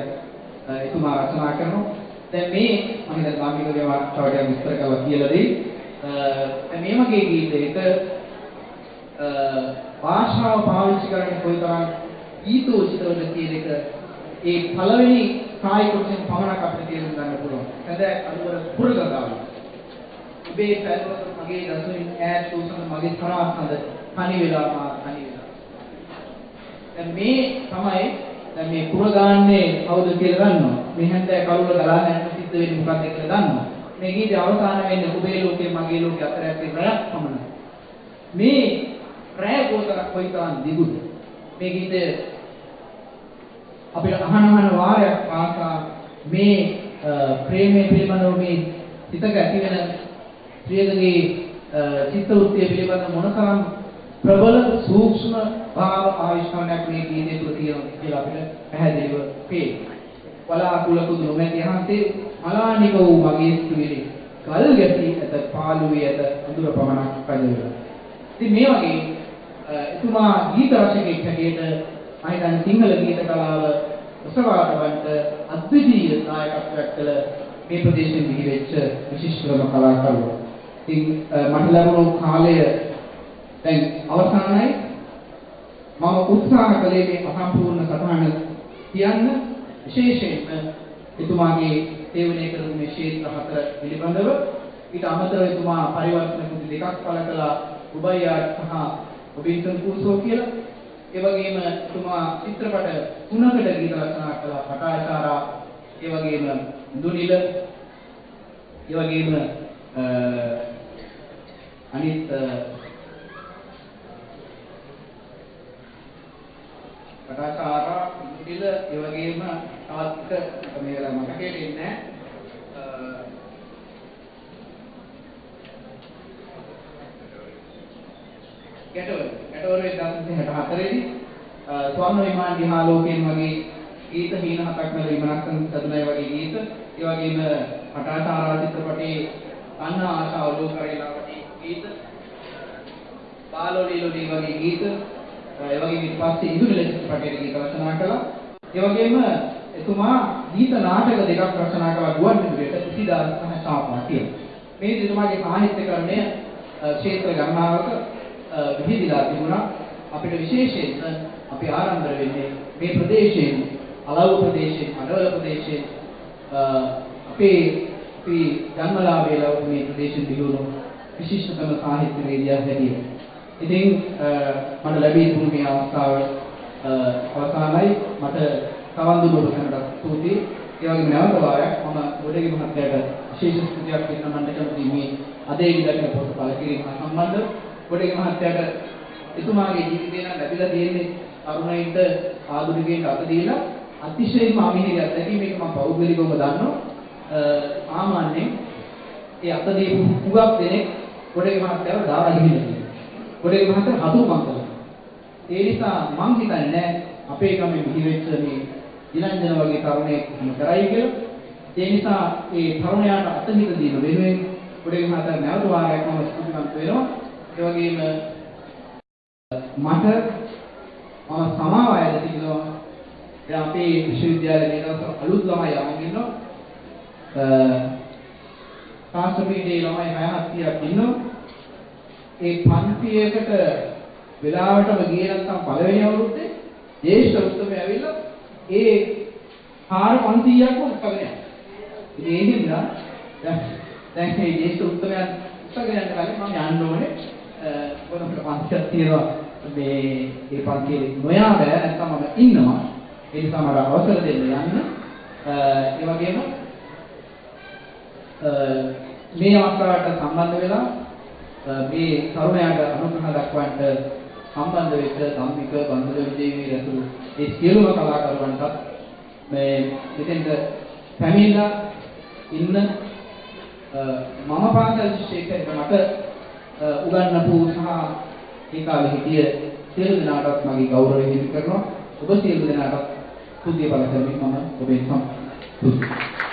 එතුමා රචනා කරනවා. දැන් මේ මම හිතන්නේ මාමිකගේ වාර්තාවට විස්තර කරලා කියලා දෙයි. මේ වගේ ගීතයක භාෂාව පාවිච්චි කරන්නේ කොයිතරම් ගීතෝචිතවද කියන එක ඒ පළවෙනි කායි කොටසෙන් පමණක් අපිට තේරුම් ගන්න පුළුවන්. සඳෑ කලුවර පුරගාව. ඔබේ පැතුමත් මගේ දසුන් ඈත් උසන මගේ තරහා හඳ තනි වෙලා මා තනි වෙලා. දැන් මේ තමයි දැන් මේ පුරගාන්නේ කවුද කියලා දන්නවා. මේ හැන්දෑ කලුවර ගලා නැත්නම් සිද්ධ වෙන්නේ මොකක්ද කියලා දන්නවා. මේ ගීතය අවසාන වෙන්නේ ඔබේ ලෝකේ මගේ ලෝකේ අතර ඇති රැයක් පමණයි. මේ රැය ගෝතරක් කොයිතරම් දිගුද? මේ ගීතය අපිට අහන වාරයක් පාසා මේ ප්‍රේමයේ පිළිබඳව මේ සිතක ඇති වෙන ප්‍රියගේ චිත්ත වෘත්තිය පිළිබඳ මොනතරම් ප්‍රබල සූක්ෂම භාව ආවිෂ්කරණයක් මේ ගීතේ තුල තියෙනවා කියලා අපිට පැහැදිලිව පේනවා. වලාකුළු නොමැති යහන්සේ අලානික වූ මගේ සිතුවිලි ගල් ගැසී ඇත පාළුවේ ඇත අඳුර පමණක් රජවෙලා. ඉතින් මේ වගේ එතුමා ගීත රචකයෙක් හැටියට මම හිතන්නේ සිංහල ගීත කලාව ඔසවාටවන්ට අද්විතීය නායකත්වයක් කළ මේ ප්‍රදේශයෙන් බිහිවෙච්ච විශිෂ්ටම කලාකරුවා. ඉතින් මට ලැබුණු කාලය දැන් අවසානයි. මම උත්සාහ කළේ මේ අසම්පූර්ණ සටහන කියන්න විශේෂයෙන්ම එතුමාගේ සේවනය කරන මේ ක්ෂේත්‍ර හතර පිළිබඳව. ඊට අමතරව එතුමා පරිවර්තන කෘති දෙකක් පළ කළා. උබයියාට් සහ ඔබින්සන් කුසෝ කියලා. ඒ වගේම එතුමා චිත්‍රපට 3කට ගීත රචනා කළා. පටාචාරා, ඒ වගේම දුනිල, ඒ වගේම අනිත් පටාචාරා, දුනිල, ඒ වගේම තවත් මේ වෙලාව මට තේරෙන්නේ ගැටවර 1964 දී ස්වර්ණ විමාන දිහාලෝකයෙන් වගේ ගීත හීන හතක් නේද විමනක්කන් සතුනයි වගේ ගීත. ඒ වගේම පටාචාරා චිත්‍රපටයේ අන්නා ආශාව ලෝකරේලා වගේ ගීත. බාලෝලීලෝලී වගේ ගීත. ඒ වගේම ඊට පස්සේ ඉදුනිල චිත්‍රපටයේ ගීත රචනා කළා. ඒ වගේම එතුමා ගීත නාටක දෙකක් රචනා කළා ගුවන්විදුලියට ඉසිදාස් සහ ශාපා කියලා. මේ එතුමාගේ සාහිත්‍යකරණය ක්ෂේත්‍ර ගණනාවක විහිදිලා තිබුණා. අපිට විශේෂයෙන් අපි ආරම්භ වෙන්නේ මේ ප්‍රදේශයෙන්, අලව් ප්‍රදේශයෙන්, අඩවල ප්‍රදේශයෙන් අපේ ජන්මලාභය ලැබුණු මේ ප්‍රදේශෙන් දිනුණු විශිෂ්ටතම සාහිත්‍යවේදියා හැටියට. ඉතින් මට ලැබී තිබුණු මේ අවස්ථාව අවසානයි. මට සවන් දුන්න ඔබට ස්තුතියි. ඒ වගේම නැවත වාරයක් මම ගොඩගේ මහත්තයාට විශේෂ ස්තුතියක් දෙන්න මම කැමතියි මේ අද ඉඳන් පොත පළ කිරීම සම්බන්ධව. ගොඩගේ මහත්තයාට එතුමාගේ ජීවිතේ නම් ලැබිලා තියෙන්නේ අරුණයින්ට ආධුනිකයින්ට අත දීලා අතිශයින්ම අමිහිරි අත්දැකීම් මේක මම පෞද්ගලිකවම දන්නවා. සාමාන්‍යයෙන් ඒ අත දීපු හුඟක් දෙනෙක් ගොඩගේ මහත්තයාව දාලා ගිහිල්ලා තියෙනවා. ගොඩගේ මහත්තයා හතුරුකම් කළා. ඒ නිසා මම හිතන්නේ නෑ අපේ ගමේ පිහිවෙච්ච මේ ඉලංජන වගේ තරුණයෙක් කරයි කියලා. ඒ නිසා ඒ තරුණයාට අතහිත දීන වෙනුවෙන් ගොඩගේ මහත්තයා නැවත වාරයක් මම ස්තුතිවන්ත වෙනවා. ඒ වගේම මට සමාව අයද තිබෙනවා. දැන් අපේ විශ්වවිද්‍යාලයේ මේ දවස්වල අලුත් ළමයි යවන්න ඉන්නවා. ශාස්ත්‍රපීඨයේ ළමයි 6-7ක් ඉන්නවා. ඒ පන්තියකට වෙලාවටම ගියේ නැත්නම් පළවෙනි අවුරුද්දේ ජේෂ්ඨ උත්සවය ඇවිල්ලා ඒ 400ක්ම උත්සවගෙන යනවා. ඉතින් ඒ හින්දා දැන් මේ ජේෂ්ඨ උත්සවයන් උත්සවගෙන යන කලින් මම යන්න ඕනේ. පොතකට පන්තියක් තියෙනවා. මේ පන්තියේ නොයා බෑ නැත්නම් මම ඉන්නවා. ඒ නිසා මට අවසර දෙන්න යන්න. ඒ වගේම මේ අවස්ථාවට සම්බන්ධ වෙලා මේ තරුණයාට අනුග්‍රහ දක්වන්නට සම්බන්ධ වෙච්ච සම්මික බන්දුල විජේවීර ඇතුළු ඒ සියලුම කලාකරුවන්ට මේ මෙතෙන්ට පැමිණලා ඉන්න මම පාසල් ශිෂ්‍යයෙක් මට උගන්වපු සහ ඒ කාලේ හිටිය සියලු දෙනාටත් මගේ ගෞරවය හිමි කරනවා. ඔබ සියලු දෙනාටත් ස්තුතිය පළ කරමින් මම ඔබෙන් සම්පූර්ණ